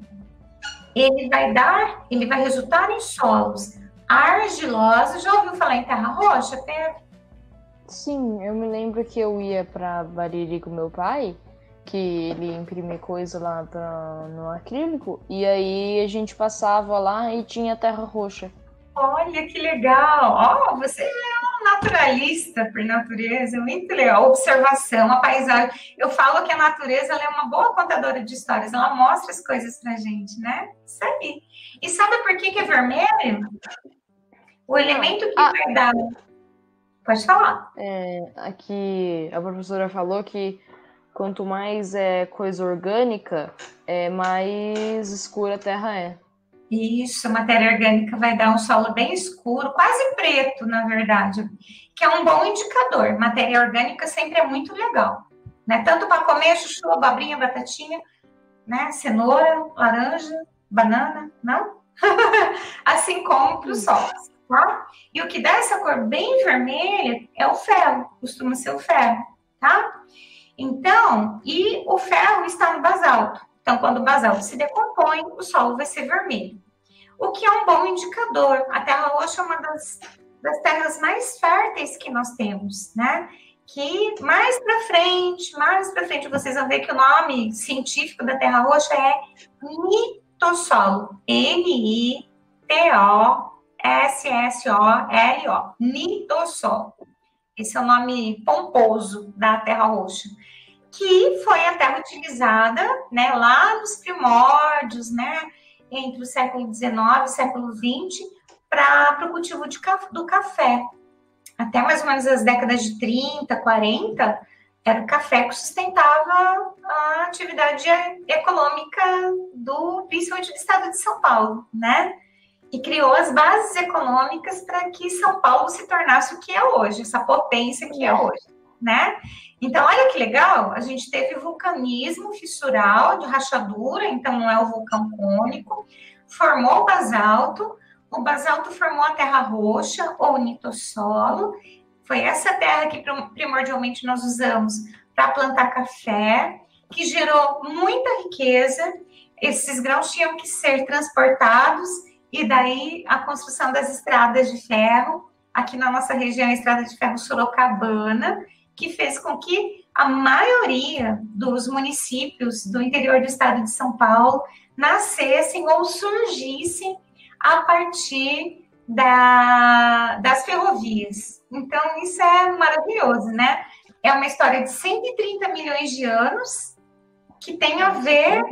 ele vai resultar em solos argilosos. Já ouviu falar em terra roxa, Pedro? Sim, eu me lembro que eu ia para Bariri com meu pai, que ele imprimia coisa lá no acrílico, e aí a gente passava lá e tinha terra roxa. Olha que legal! Você é um naturalista por natureza, muito legal. A observação, a paisagem. Eu falo que a natureza ela é uma boa contadora de histórias, ela mostra as coisas pra gente, né? Isso aí. E sabe por que é vermelho? O elemento que vai dar... Pode falar. Aqui a professora falou que quanto mais coisa orgânica, mais escura a terra é. Isso, a matéria orgânica vai dar um solo bem escuro, quase preto, na verdade, que é um bom indicador. Matéria orgânica sempre é muito legal, né? Tanto para comer chuchu, abobrinha, batatinha, né? Cenoura, laranja, banana, não? Assim como para os solos, tá? E o que dá essa cor bem vermelha é o ferro, costuma ser o ferro, tá? Então, e o ferro está no basalto. Então, quando o basalto se decompõe, o solo vai ser vermelho. O que é um bom indicador. A terra roxa é uma das terras mais férteis que nós temos, né? Que mais para frente, vocês vão ver que o nome científico da terra roxa é nitossolo. Nitossolo. Nitossolo. Esse é o nome pomposo da terra roxa, que foi a terra utilizada, né, lá nos primórdios, né, entre o século XIX e o século XX, para o cultivo do café. Até mais ou menos as décadas de 30, 40, era o café que sustentava a atividade econômica principalmente do estado de São Paulo, né? E criou as bases econômicas para que São Paulo se tornasse o que é hoje, essa potência que é hoje, né? Então, olha que legal, a gente teve vulcanismo fissural, de rachadura, então não é o vulcão cônico, formou o basalto formou a terra roxa, ou nitossolo, foi essa terra que primordialmente nós usamos para plantar café, que gerou muita riqueza, esses grãos tinham que ser transportados, e daí a construção das estradas de ferro, aqui na nossa região, a estrada de ferro Sorocabana, que fez com que a maioria dos municípios do interior do estado de São Paulo nascessem ou surgissem a partir das ferrovias. Então, isso é maravilhoso, né? É uma história de 130 milhões de anos que tem a ver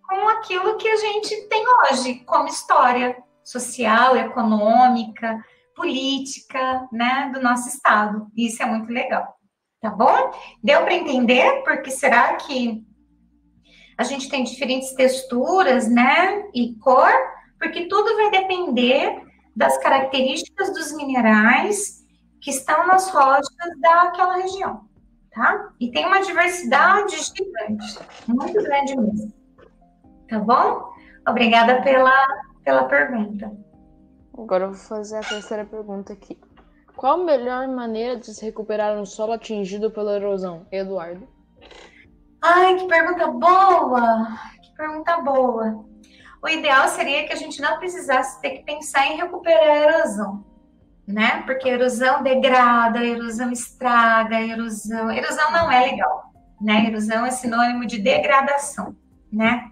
com aquilo que a gente tem hoje, como história social, econômica, política, né, do nosso estado. Isso é muito legal, tá bom? Deu para entender? Porque será que a gente tem diferentes texturas, né, e cor? Porque tudo vai depender das características dos minerais que estão nas rochas daquela região, tá? E tem uma diversidade gigante, muito grande mesmo. Tá bom? Obrigada pela pergunta. Agora eu vou fazer a terceira pergunta aqui. Qual a melhor maneira de se recuperar um solo atingido pela erosão? Eduardo. Ai, que pergunta boa! Que pergunta boa. O ideal seria que a gente não precisasse ter que pensar em recuperar a erosão, né? Porque a erosão degrada, a erosão estraga, a erosão não é legal, né? A erosão é sinônimo de degradação, né?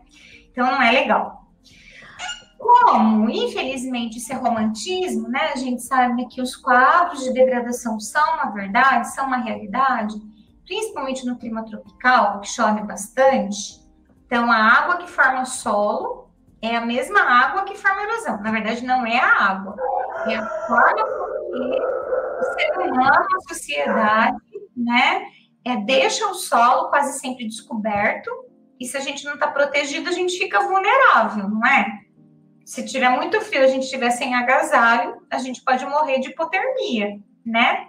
Então não é legal. Como, infelizmente, isso é romantismo, né? A gente sabe que os quadros de degradação são uma verdade, são uma realidade, principalmente no clima tropical, que chove bastante. Então, a água que forma o solo é a mesma água que forma a erosão. Na verdade, não é a água, é a forma como o ser humano, a sociedade, né, deixa o solo quase sempre descoberto, e se a gente não está protegido, a gente fica vulnerável, não é? Se tiver muito frio, a gente estiver sem agasalho, a gente pode morrer de hipotermia, né?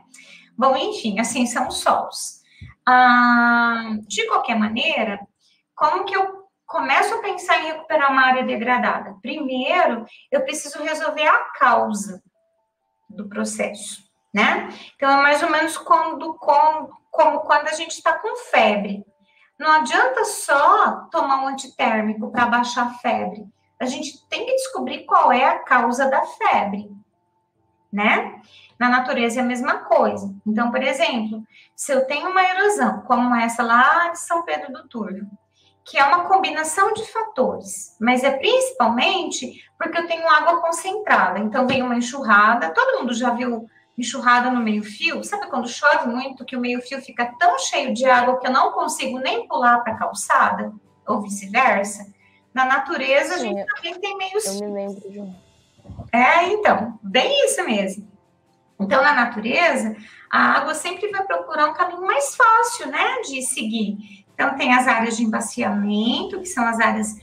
Bom, enfim, assim são os solos. De qualquer maneira, como que eu começo a pensar em recuperar uma área degradada? Primeiro, eu preciso resolver a causa do processo, né? Então, é mais ou menos como quando a gente está com febre. Não adianta só tomar um antitérmico para baixar a febre. A gente tem que descobrir qual é a causa da febre, né? Na natureza é a mesma coisa. Então, por exemplo, se eu tenho uma erosão, como essa lá de São Pedro do Turvo, que é uma combinação de fatores, mas é principalmente porque eu tenho água concentrada. Então, vem uma enxurrada, todo mundo já viu enxurrada no meio-fio? Sabe quando chove muito, que o meio-fio fica tão cheio de água que eu não consigo nem pular para a calçada? Ou vice-versa? Na natureza, sim, a gente também tem meio-fio. Eu me lembro de um. Então, bem isso mesmo. Então, na natureza, a água sempre vai procurar um caminho mais fácil, né, de seguir. Então, tem as áreas de embaciamento, que são as áreas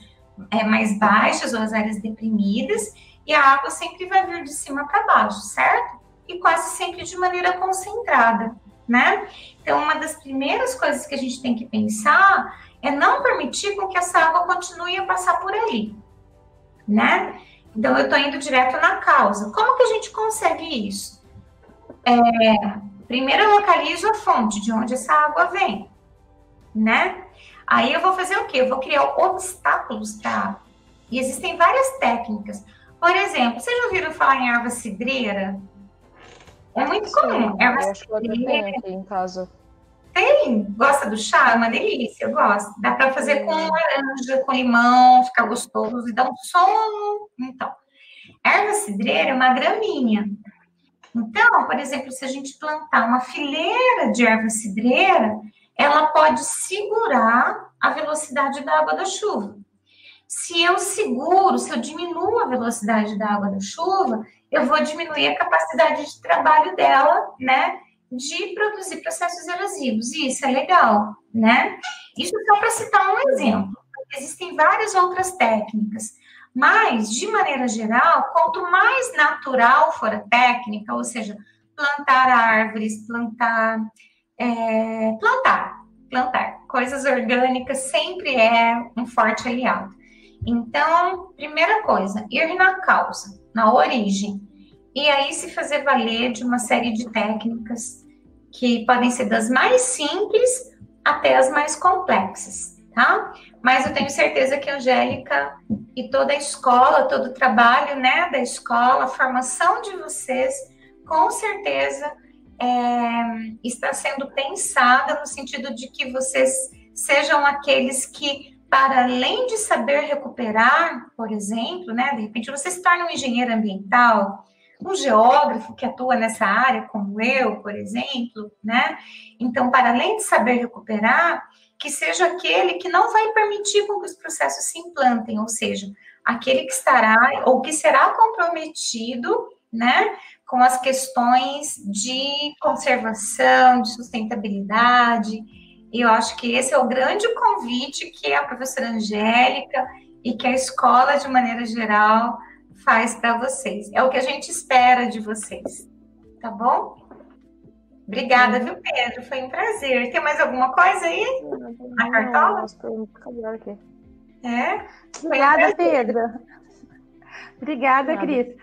mais baixas ou as áreas deprimidas, e a água sempre vai vir de cima para baixo, certo? E quase sempre de maneira concentrada, né? Então, uma das primeiras coisas que a gente tem que pensar é não permitir com que essa água continue a passar por ali, né? Então, eu estou indo direto na causa. Como que a gente consegue isso? Primeiro, eu localizo a fonte, de onde essa água vem, né? Aí eu vou fazer o quê? Eu vou criar obstáculos para a água. E existem várias técnicas. Por exemplo, vocês já ouviram falar em erva cidreira? É muito comum. Eu acho que eu tenho aqui em casa. Tem? Gosta do chá? É uma delícia, eu gosto. Dá para fazer com laranja, com limão, fica gostoso e dá um sono. Então, erva cidreira é uma graminha. Então, por exemplo, se a gente plantar uma fileira de erva cidreira, ela pode segurar a velocidade da água da chuva. Se eu diminuo a velocidade da água da chuva, eu vou diminuir a capacidade de trabalho dela, né? De produzir processos erosivos. E isso é legal, né? Isso só para citar um exemplo. Existem várias outras técnicas. Mas, de maneira geral, quanto mais natural for a técnica, ou seja, plantar árvores, plantar coisas orgânicas sempre é um forte aliado. Então, primeira coisa, ir na causa, na origem. E aí se fazer valer de uma série de técnicas que podem ser das mais simples até as mais complexas, tá? Mas eu tenho certeza que a Angélica e toda a escola, todo o trabalho, né, da escola, a formação de vocês, com certeza está sendo pensada no sentido de que vocês sejam aqueles que, para além de saber recuperar, por exemplo, né, de repente você se torna um engenheiro ambiental, um geógrafo que atua nessa área, como eu, por exemplo, né? Então, para além de saber recuperar, que seja aquele que não vai permitir que os processos se implantem, ou seja, aquele que estará ou que será comprometido, né, com as questões de conservação, de sustentabilidade. E eu acho que esse é o grande convite que a professora Angélica e que a escola, de maneira geral, faz para vocês. É o que a gente espera de vocês, tá bom? Obrigada, viu, Pedro? Foi um prazer. Tem mais alguma coisa aí? Na cartola? Obrigada, Pedro. Obrigada, Cris.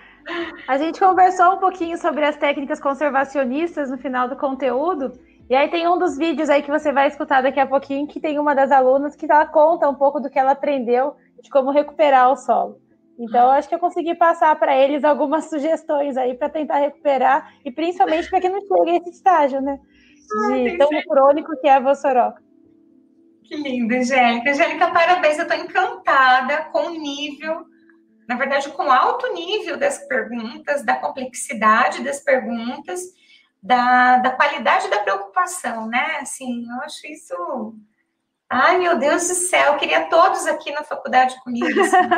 A gente conversou um pouquinho sobre as técnicas conservacionistas no final do conteúdo, e aí tem um dos vídeos aí que você vai escutar daqui a pouquinho, que tem uma das alunas que ela conta um pouco do que ela aprendeu de como recuperar o solo. Então, eu acho que eu consegui passar para eles algumas sugestões aí para tentar recuperar, e principalmente para que não chegue a esse estágio, né? De tão crônico que é a vossoroca. Que lindo, Angélica. Angélica, parabéns, eu estou encantada com o nível, na verdade, com o alto nível das perguntas, da complexidade das perguntas, da qualidade da preocupação, né? Assim, eu acho isso... Ai, meu Deus do céu, eu queria todos aqui na faculdade comigo, assim.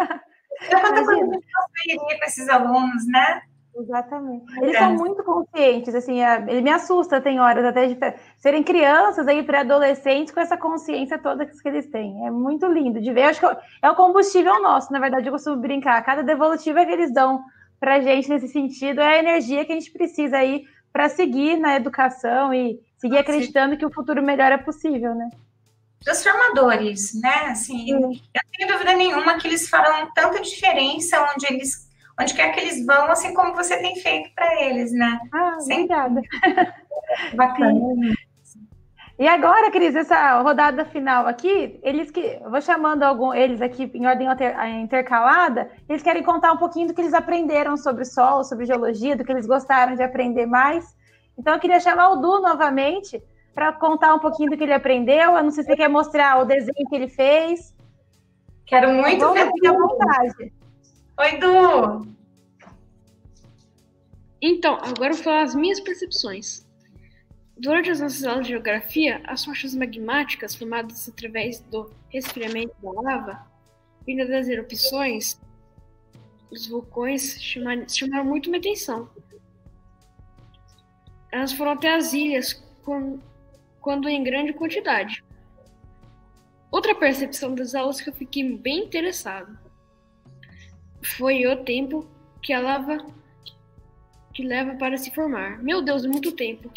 Quanta coisa que eu faria com esses alunos, né? Exatamente. Eles são muito conscientes, assim, ele me assusta, tem horas até de serem crianças aí, pré-adolescentes, com essa consciência toda que eles têm. É muito lindo de ver. Eu acho que é o combustível nosso, na verdade, eu costumo brincar. Cada devolutiva que eles dão pra gente nesse sentido é a energia que a gente precisa aí para seguir na educação e seguir acreditando que o futuro melhor é possível, né? Transformadores, né? Assim, eu não tenho dúvida nenhuma que eles farão tanta diferença onde quer que eles vão, assim como você tem feito para eles, né? Obrigada. Bacana. E agora, Cris, essa rodada final aqui, eu vou chamando eles aqui em ordem intercalada, eles querem contar um pouquinho do que eles aprenderam sobre solo, sobre geologia, do que eles gostaram de aprender mais. Então, eu queria chamar o Du novamente, para contar um pouquinho do que ele aprendeu. Eu não sei se você quer mostrar o desenho que ele fez. Quero muito ver. Fique à vontade. Oi, Du! Então, agora eu vou falar as minhas percepções. Durante as nossas aulas de geografia, as rochas magmáticas formadas através do resfriamento da lava, vinda das erupções, os vulcões chamaram muito minha atenção. Elas foram até as ilhas quando em grande quantidade. Outra percepção das aulas que eu fiquei bem interessado foi o tempo que a lava leva para se formar. Meu Deus, muito tempo.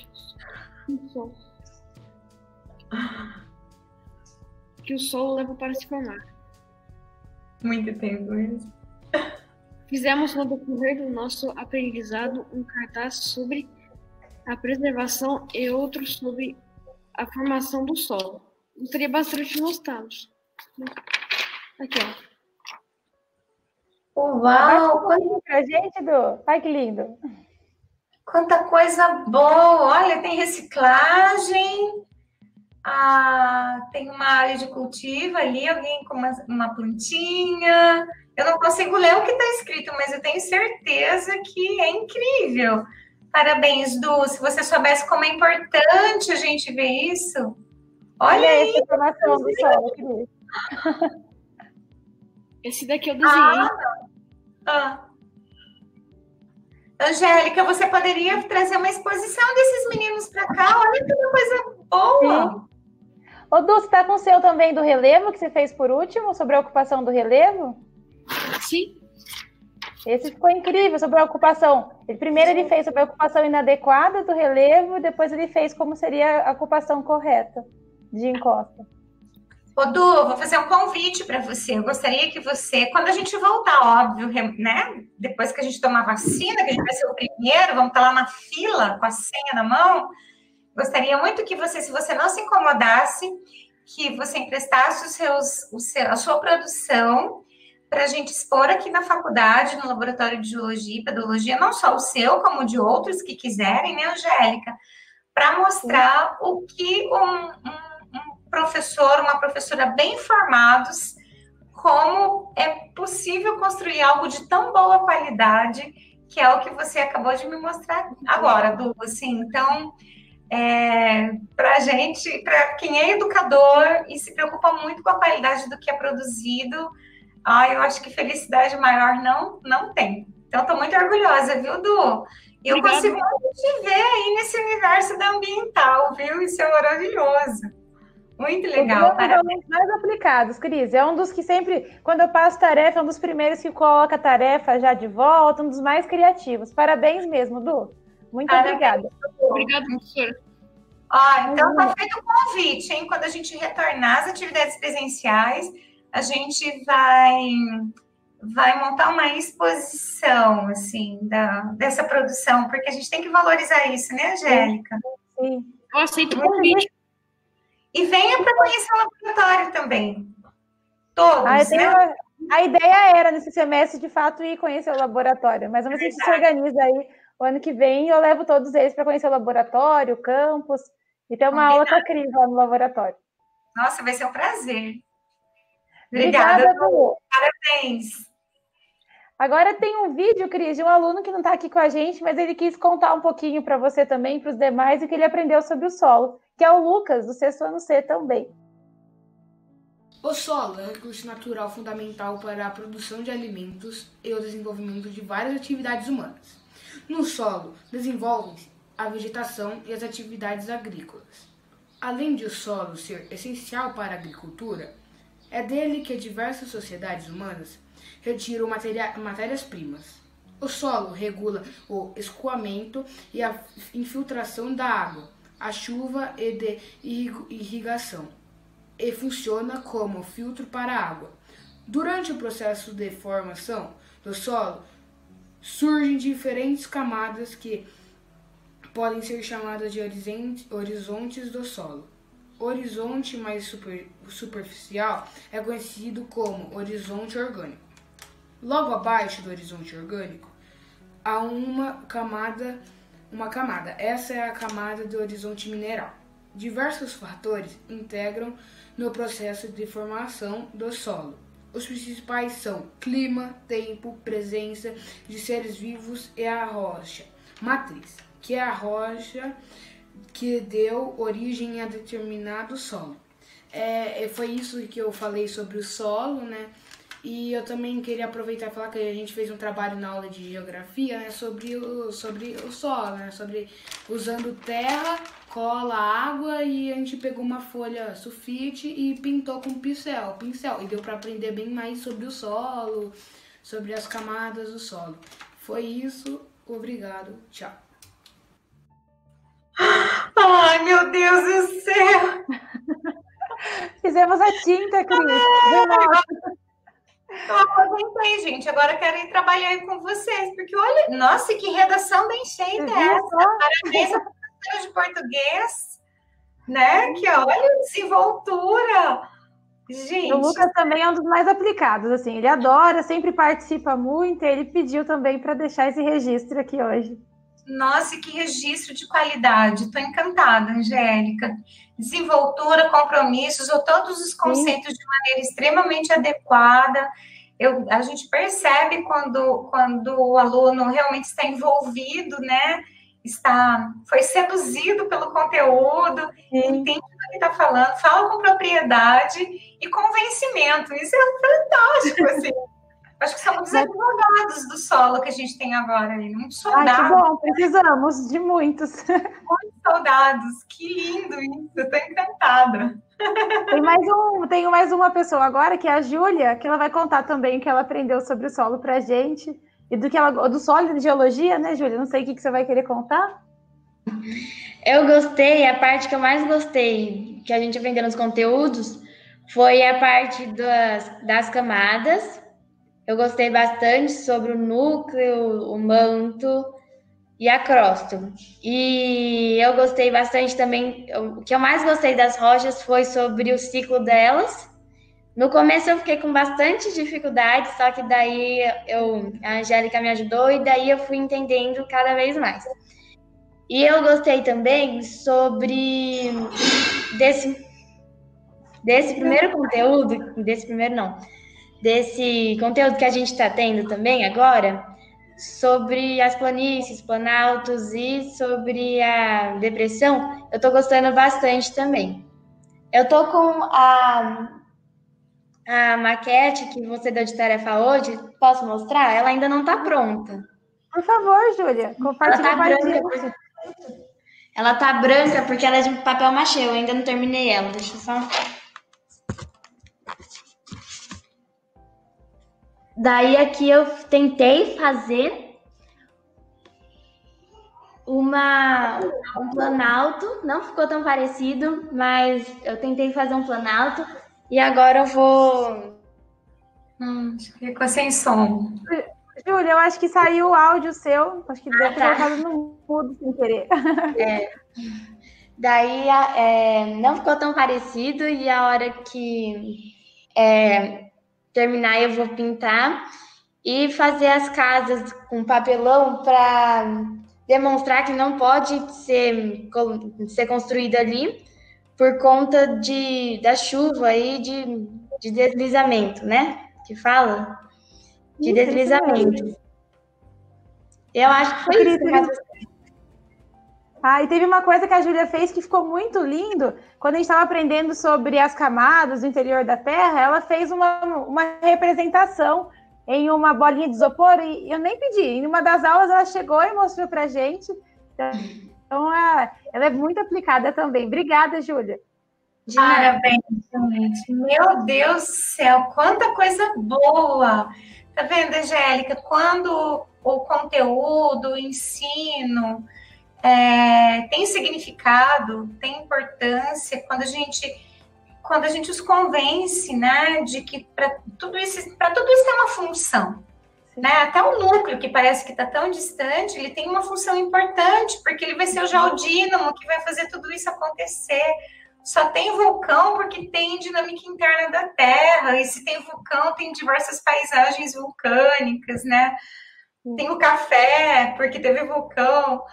Que o solo leva para se formar. Muito tempo mesmo. Fizemos no decorrer do nosso aprendizado um cartaz sobre a preservação e outros sobre a formação do solo. Gostaria bastante de mostrá-los. Aqui, ó. Uau! Pra gente, Du. Ai, que lindo. Quanta coisa boa! Olha, tem reciclagem, tem uma área de cultivo ali, alguém com uma plantinha. Eu não consigo ler o que está escrito, mas eu tenho certeza que é incrível. Parabéns, Du. Se você soubesse como é importante a gente ver isso. Olha aí. Essa informação do solo, Cris. Esse daqui eu desenhei. Angélica, você poderia trazer uma exposição desses meninos para cá? Olha que coisa boa! Sim. Ô, Du, você está com o seu também do relevo, que você fez por último, sobre a ocupação do relevo? Sim. Esse ficou incrível, sobre a ocupação. Primeiro ele fez sobre a ocupação inadequada do relevo, depois ele fez como seria a ocupação correta de encosta. Ô, Du, vou fazer um convite para você. Eu gostaria que você, quando a gente voltar, óbvio, né? Depois que a gente tomar vacina, que a gente vai ser o primeiro, vamos estar lá na fila com a senha na mão. Gostaria muito que você, se você não se incomodasse, que você emprestasse a sua produção para a gente expor aqui na faculdade, no laboratório de geologia e pedologia, não só o seu, como o de outros que quiserem, né, Angélica? Para mostrar o que um professor, uma professora bem formados, como é possível construir algo de tão boa qualidade, que é o que você acabou de me mostrar agora, Du. Assim, então, para gente, para quem é educador e se preocupa muito com a qualidade do que é produzido, eu acho que felicidade maior não tem. Então, estou muito orgulhosa, viu, Du? E eu consigo te ver aí nesse universo da ambiental, viu? Isso é maravilhoso. Muito legal. É um dos mais aplicados, Cris. É um dos que sempre, quando eu passo tarefa, é um dos primeiros que coloca a tarefa já de volta, um dos mais criativos. Parabéns mesmo, Du. Muito obrigada. Obrigada, professora. Então está feito o convite, hein? Quando a gente retornar às atividades presenciais, a gente vai montar uma exposição, assim, dessa produção, porque a gente tem que valorizar isso, né, Angélica? Sim. Eu aceito o convite. E venha para conhecer o laboratório também. Todos, né? A ideia era, nesse semestre, de fato, ir conhecer o laboratório, mas vamos ver se organiza aí o ano que vem, eu levo todos eles para conhecer o laboratório, o campus, e ter uma aula com a Cris lá no laboratório. Nossa, vai ser um prazer. Obrigada, Du. Parabéns. Agora tem um vídeo, Cris, de um aluno que não está aqui com a gente, mas ele quis contar um pouquinho para você também, para os demais, o que ele aprendeu sobre o solo, que é o Lucas, do 6º ano C também. O solo é um recurso natural fundamental para a produção de alimentos e o desenvolvimento de várias atividades humanas. No solo, desenvolvem-se a vegetação e as atividades agrícolas. Além de o solo ser essencial para a agricultura, é dele que diversas sociedades humanas retiram matérias-primas. O solo regula o escoamento e a infiltração da água, a chuva e de irrigação, e funciona como filtro para a água. Durante o processo de formação do solo, surgem diferentes camadas que podem ser chamadas de horizontes do solo. O horizonte mais superficial é conhecido como horizonte orgânico. Logo abaixo do horizonte orgânico, há uma camada. Essa é a camada do horizonte mineral. Diversos fatores integram no processo de formação do solo. Os principais são clima, tempo, presença de seres vivos e a rocha matriz, que é a rocha que deu origem a determinado solo. Foi isso que eu falei sobre o solo, né? E eu também queria aproveitar e falar que a gente fez um trabalho na aula de geografia, né, sobre o solo, né, sobre usando terra, cola, água, e a gente pegou uma folha sulfite e pintou com pincel, e deu para aprender bem mais sobre o solo, sobre as camadas do solo. Foi isso, obrigado, tchau. Ai, meu Deus do céu! Fizemos a tinta, Cris. Eu aposentei, gente. Agora quero ir trabalhar aí com vocês, porque olha, nossa, que redação bem feita é essa. Parabéns à professora de português, né? Que olha, desenvoltura. Gente. O Lucas também é um dos mais aplicados, assim, ele adora, sempre participa muito, e ele pediu também para deixar esse registro aqui hoje. Nossa, que registro de qualidade. Estou encantada, Angélica. Desenvoltura, compromissos, ou todos os conceitos de maneira extremamente adequada. A gente percebe quando o aluno realmente está envolvido, né? Foi seduzido pelo conteúdo, entende o que está falando, fala com propriedade e convencimento. Isso é fantástico, assim. Acho que são muitos advogados do solo que a gente tem agora, muitos soldados. Ai, que bom, precisamos de muitos. Muitos soldados, que lindo isso, eu estou encantada. Tem mais uma pessoa agora, que é a Júlia, que ela vai contar também o que ela aprendeu sobre o solo para a gente. E do solo de geologia, né, Júlia? Não sei o que você vai querer contar. Eu gostei, a parte que eu mais gostei, que a gente aprendeu nos conteúdos, foi a parte das camadas. Eu gostei bastante sobre o núcleo, o manto e a crosta. E eu gostei bastante também, o que eu mais gostei das rochas foi sobre o ciclo delas. No começo eu fiquei com bastante dificuldade, só que daí a Angélica me ajudou e daí eu fui entendendo cada vez mais. E eu gostei também sobre desse conteúdo que a gente está tendo também agora, sobre as planícies, planaltos e sobre a depressão, eu estou gostando bastante também. Eu estou com a maquete que você deu de tarefa hoje, posso mostrar? Ela ainda não está pronta. Por favor, Júlia, compartilha com a gente. Ela tá branca porque ela é de papel machê, eu ainda não terminei ela. Deixa eu só... Daí aqui eu tentei fazer um planalto, não ficou tão parecido, mas eu tentei fazer um planalto e agora eu vou... Ficou sem som. Júlia, eu acho que saiu o áudio seu, acho que deve ter colocado no mudo sem querer. Daí não ficou tão parecido e a hora que terminar eu vou pintar e fazer as casas com papelão para demonstrar que não pode ser construída ali por conta da chuva e de deslizamento, né? Que fala? De deslizamento. Eu acho que foi isso. E teve uma coisa que a Júlia fez que ficou muito lindo. Quando a gente estava aprendendo sobre as camadas do interior da Terra, ela fez uma representação em uma bolinha de isopor e eu nem pedi. Em uma das aulas ela chegou e mostrou para a gente. Então, ela é muito aplicada também. Obrigada, Júlia. Parabéns, gente. Meu Deus do céu, quanta coisa boa! Tá vendo, Angélica? Quando o conteúdo, o ensino tem significado, tem importância, quando a gente os convence, né, de que para tudo isso tem uma função, né? Até o núcleo, que parece que está tão distante, ele tem uma função importante, porque ele vai ser o geodínamo que vai fazer tudo isso acontecer. Só tem vulcão porque tem dinâmica interna da Terra, e se tem vulcão, tem diversas paisagens vulcânicas, né? Tem o café, porque teve vulcão.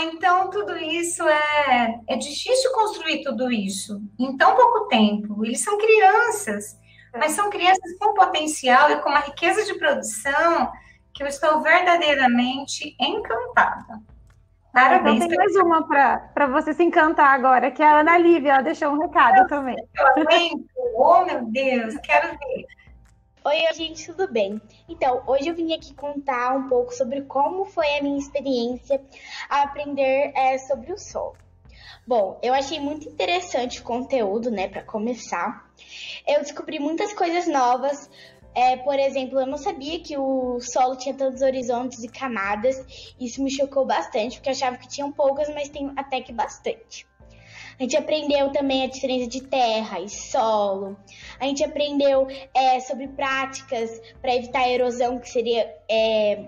Então tudo isso é difícil construir tudo isso em tão pouco tempo. Eles são crianças, mas são crianças com potencial e com uma riqueza de produção que eu estou verdadeiramente encantada. Parabéns. Então tem mais uma para você se encantar agora, que é a Ana Lívia, ela deixou um recado também. Oh, meu Deus, quero ver. Oi, gente, tudo bem? Então, hoje eu vim aqui contar um pouco sobre como foi a minha experiência a aprender sobre o solo. Bom, eu achei muito interessante o conteúdo, né, para começar. Eu descobri muitas coisas novas. Por exemplo, eu não sabia que o solo tinha tantos horizontes e camadas. Isso me chocou bastante, porque eu achava que tinham poucas, mas tem até que bastante. A gente aprendeu também a diferença de terra e solo. A gente aprendeu sobre práticas para evitar a erosão, que seria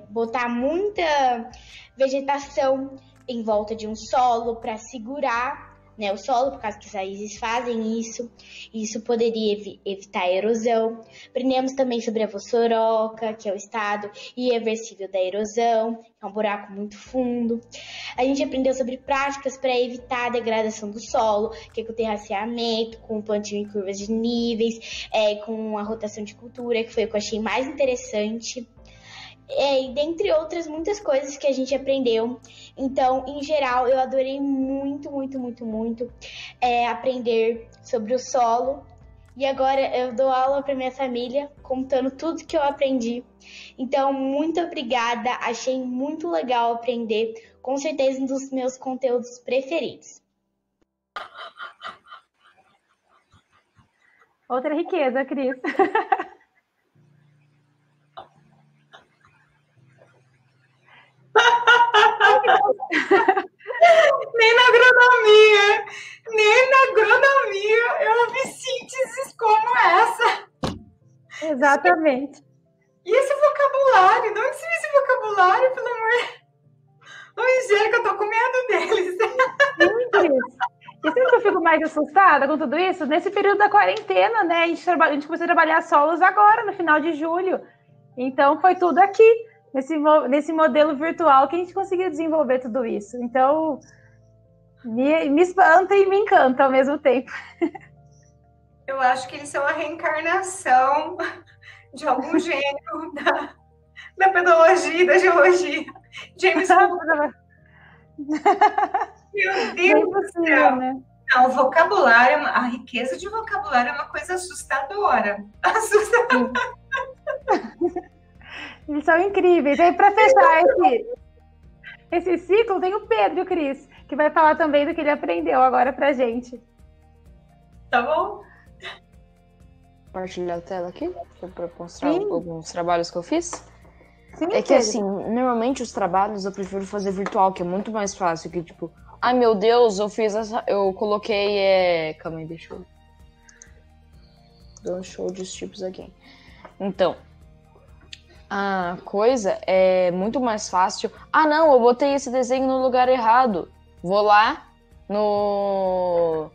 botar muita vegetação em volta de um solo para segurar, né, o solo, por causa que as raízes fazem isso. Isso poderia evitar a erosão. Aprendemos também sobre a vossoroca, que é o estado irreversível da erosão, que é um buraco muito fundo. A gente aprendeu sobre práticas para evitar a degradação do solo, que é com o terraceamento, com o plantio em curvas de níveis, com a rotação de cultura, que foi o que eu achei mais interessante. E dentre outras muitas coisas que a gente aprendeu. Então, em geral, eu adorei muito, muito, muito, muito aprender sobre o solo. E agora eu dou aula para minha família, contando tudo que eu aprendi. Então, muito obrigada. Achei muito legal aprender. Com certeza, um dos meus conteúdos preferidos. Outra riqueza, Cris. Nem na agronomia eu ouvi sínteses como essa. Exatamente. E esse vocabulário? De onde se vê esse vocabulário, pelo amor? Ô, Angélica, eu tô com medo deles. Sim, Cris. E sabe que eu fico mais assustada com tudo isso? Nesse período da quarentena, né? A gente começou a trabalhar solos agora, no final de julho. Então, foi tudo aqui, nesse modelo virtual, que a gente conseguiu desenvolver tudo isso. Então, me espanta e me encanta ao mesmo tempo. Eu acho que eles são a reencarnação de algum gênio da pedologia e da geologia. James Cook. Meu Deus do céu. Né? Não, o vocabulário, a riqueza de vocabulário é uma coisa assustadora. Assustadora. Eles são incríveis. E para fechar esse ciclo, tem o Pedro, Cris, que vai falar também do que ele aprendeu agora pra gente. Tá bom? Compartilhar a tela aqui para mostrar alguns trabalhos que eu fiz. Sim, é que Pedro. Assim, normalmente os trabalhos eu prefiro fazer virtual, que é muito mais fácil, que tipo, ai meu Deus, eu coloquei, calma aí, deixa eu dar um show dos tipos aqui. Então, a coisa é muito mais fácil. Ah, não, eu botei esse desenho no lugar errado. Vou lá no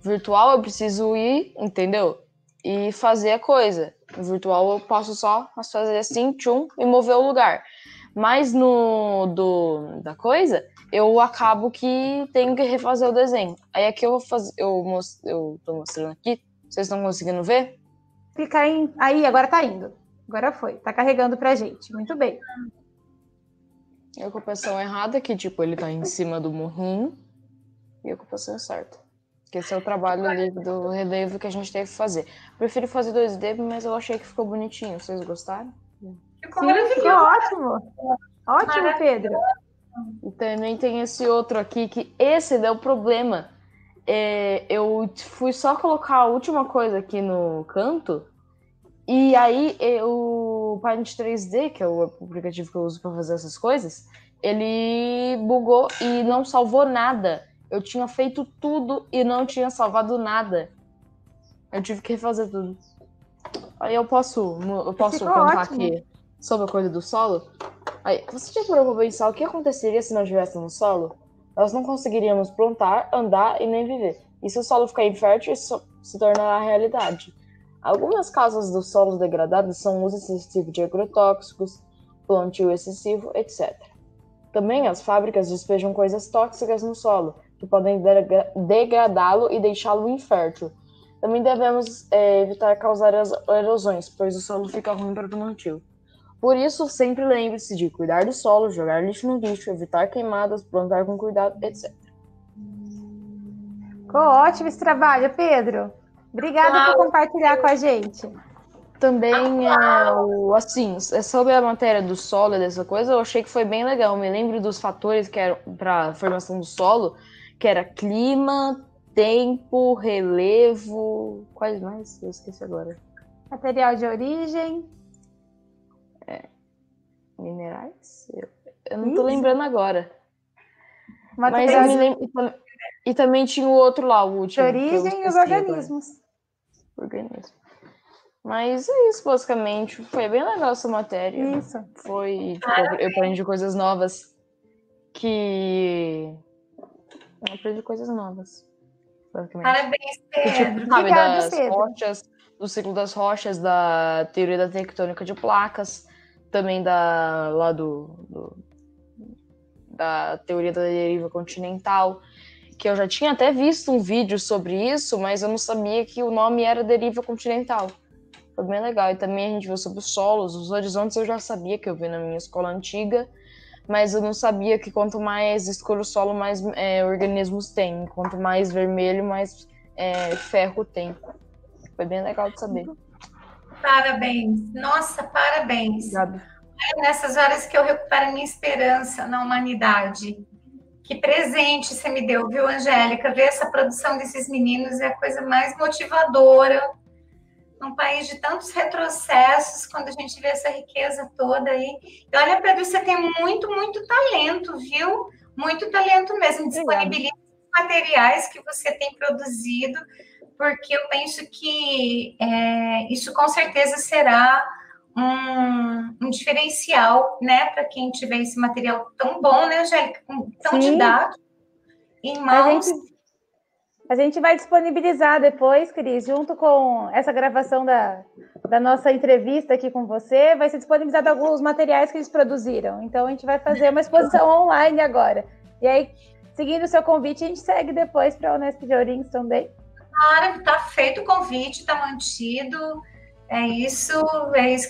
virtual, eu preciso ir, entendeu? E fazer a coisa. No virtual eu posso só fazer assim, tchum, e mover o lugar. Mas da coisa, eu acabo que tenho que refazer o desenho. Aí aqui eu vou fazer, eu tô mostrando aqui. Vocês estão conseguindo ver? Clicar em... Aí, agora tá indo. Agora foi. Tá carregando pra gente. Muito bem. E a ocupação errada, que tipo, ele tá em cima do morrinho. E a ocupação certa. Que esse é o trabalho ali do relevo que a gente teve que fazer. Prefiro fazer 2D, mas eu achei que ficou bonitinho. Vocês gostaram? Ficou ficou ótimo. Ótimo, Pedro. E também tem esse outro aqui, que esse deu problema. Eu fui só colocar a última coisa aqui no canto. E aí, o Paint 3D, que é o aplicativo que eu uso para fazer essas coisas, ele bugou e não salvou nada. Eu tinha feito tudo e não tinha salvado nada. Eu tive que refazer tudo. Aí eu posso contar aqui sobre a coisa do solo? Aí, você já parou pra pensar o que aconteceria se nós estivéssemos no solo? Nós não conseguiríamos plantar, andar e nem viver. E se o solo ficar infértil, isso se tornará realidade. Algumas causas dos solos degradados são o uso excessivo de agrotóxicos, plantio excessivo, etc. Também as fábricas despejam coisas tóxicas no solo, que podem degradá-lo e deixá-lo infértil. Também devemos evitar causar as erosões, pois o solo fica ruim para o plantio. Por isso, sempre lembre-se de cuidar do solo, jogar lixo no lixo, evitar queimadas, plantar com cuidado, etc. Ficou ótimo esse trabalho, Pedro. Obrigada por compartilhar com a gente. Também, sobre a matéria do solo e dessa coisa, eu achei que foi bem legal. Eu me lembro dos fatores que eram para a formação do solo, que era clima, tempo, relevo... Quais mais? Eu esqueci agora. Material de origem. Minerais? Eu não tô lembrando agora. Mas eu me lembro... E também tinha o outro lá, o último. De origem e os organismos. Organismo. Mas é isso, basicamente. Foi bem legal essa matéria. Isso. Foi, tipo, eu aprendi coisas novas Eu aprendi coisas novas, basicamente. Parabéns, Pedro. Tipo, sabe, das Pedro. rochas, do ciclo das rochas, da teoria da tectônica de placas, também da teoria da deriva continental, que eu já tinha até visto um vídeo sobre isso, mas eu não sabia que o nome era deriva continental. Foi bem legal. E também a gente viu sobre os solos, os horizontes eu já sabia, que eu vi na minha escola antiga, mas eu não sabia que quanto mais escuro o solo, mais organismos tem. Quanto mais vermelho, mais ferro tem. Foi bem legal de saber. Parabéns. Nossa, parabéns. Obrigada. É nessas horas que eu recupero a minha esperança na humanidade. Que presente você me deu, viu, Angélica? Ver essa produção desses meninos é a coisa mais motivadora. Num país de tantos retrocessos, quando a gente vê essa riqueza toda aí. E olha, Pedro, você tem muito, muito talento, viu? Muito talento mesmo. Disponibiliza os materiais que você tem produzido, porque eu penso que isso com certeza será um diferencial, né, para quem tiver esse material tão bom, né, Angélica? Tão didático, em mãos. A gente vai disponibilizar depois, Cris, junto com essa gravação da nossa entrevista aqui com você, vai ser disponibilizado alguns materiais que eles produziram. Então, a gente vai fazer uma exposição online agora. E aí, seguindo o seu convite, a gente segue depois para a Unesp de Ourinhos também. Claro, está feito o convite, está mantido. É isso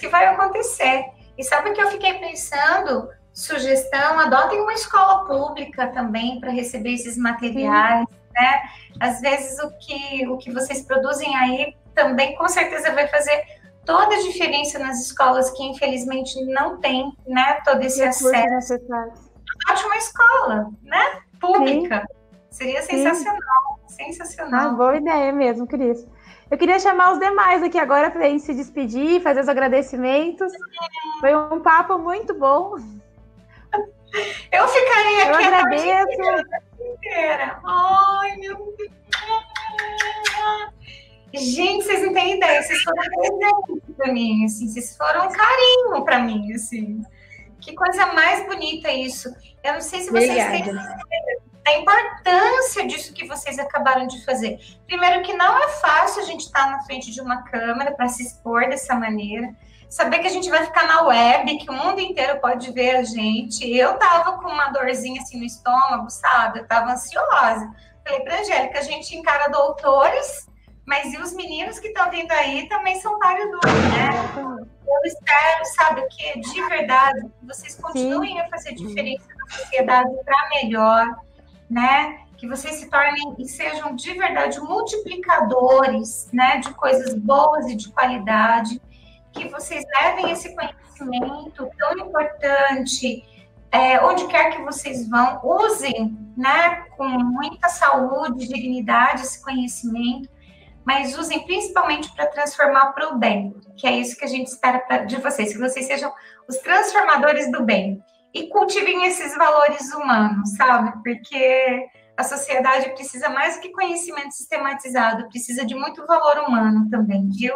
que vai acontecer. E sabe o que eu fiquei pensando? Sugestão, adotem uma escola pública também para receber esses materiais. Né? Às vezes o que vocês produzem aí também com certeza vai fazer toda a diferença nas escolas que infelizmente não tem, né, todo esse acesso. Ótima escola, né, pública. Seria sensacional, sensacional. Boa ideia mesmo, Cris. Eu queria chamar os demais aqui agora para a gente se despedir, fazer os agradecimentos. Foi um papo muito bom. Eu ficaria aqui. Eu agradeço. Inteira. Ai, meu Deus. Gente, vocês não têm ideia, vocês foram presente para mim, assim, vocês foram um carinho para mim, assim. Que coisa mais bonita isso. Eu não sei se vocês têm a importância disso que vocês acabaram de fazer. Primeiro que não é fácil a gente estar na frente de uma câmera para se expor dessa maneira. Saber que a gente vai ficar na web, que o mundo inteiro pode ver a gente. Eu tava com uma dorzinha assim no estômago, sabe? Eu tava ansiosa. Falei pra Angélica, a gente encara doutores, mas e os meninos que estão vindo aí também são paridouro, né? Eu espero, sabe o quê? De verdade, que vocês continuem a fazer diferença na sociedade para melhor, né? Que vocês se tornem e sejam de verdade multiplicadores, né? De coisas boas e de qualidade. Que vocês levem esse conhecimento tão importante, onde quer que vocês vão, usem, né, com muita saúde, dignidade, esse conhecimento, mas usem principalmente para transformar para o bem, que é isso que a gente espera de vocês, que vocês sejam os transformadores do bem, e cultivem esses valores humanos, sabe, porque a sociedade precisa mais do que conhecimento sistematizado, precisa de muito valor humano também, viu?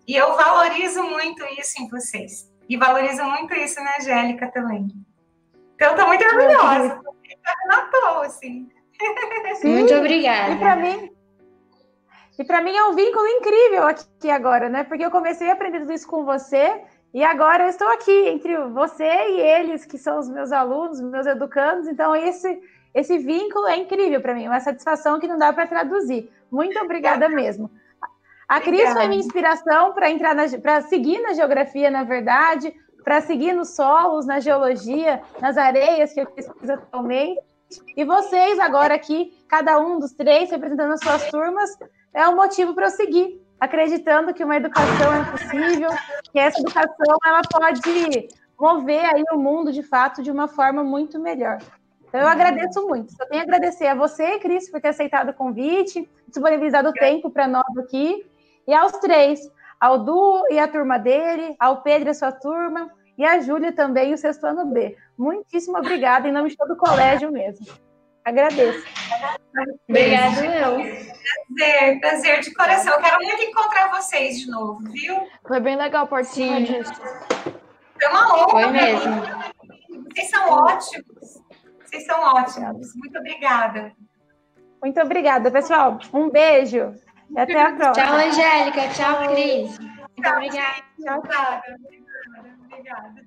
E eu valorizo muito isso em vocês. E valorizo muito isso na Angélica também. Então, eu tô muito orgulhosa. Não tô, assim. Sim. Muito obrigada. E para mim é um vínculo incrível aqui agora, né? Porque eu comecei a aprender tudo isso com você e agora eu estou aqui entre você e eles, que são os meus alunos, meus educandos. Então, esse vínculo é incrível para mim. Uma satisfação que não dá para traduzir. Muito obrigada mesmo. A Cris foi minha inspiração para seguir na geografia, na verdade, para seguir nos solos, na geologia, nas areias que eu pesquiso atualmente. E vocês agora aqui, cada um dos três, representando as suas turmas, é um motivo para eu seguir, acreditando que uma educação é possível, que essa educação ela pode mover aí o mundo, de fato, de uma forma muito melhor. Então, eu agradeço muito. Só tenho a agradecer a você, Cris, por ter aceitado o convite, disponibilizado o tempo para nós aqui. E aos três, ao Du e a turma dele, ao Pedro e a sua turma, e a Júlia também, o sexto ano B. Muitíssimo obrigada, em nome de todo o colégio mesmo. Agradeço. Obrigada, eu. Prazer de coração. Eu quero muito encontrar vocês de novo, viu? Foi bem legal participar Sim. disso. Foi uma honra. Foi pra mesmo. mim. Vocês são ótimos. Vocês são ótimos. Muito obrigada. Muito obrigada, pessoal. Um beijo e até a próxima. Tchau, Angélica. Tchau, Cris. Muito obrigada. Obrigada. Obrigada.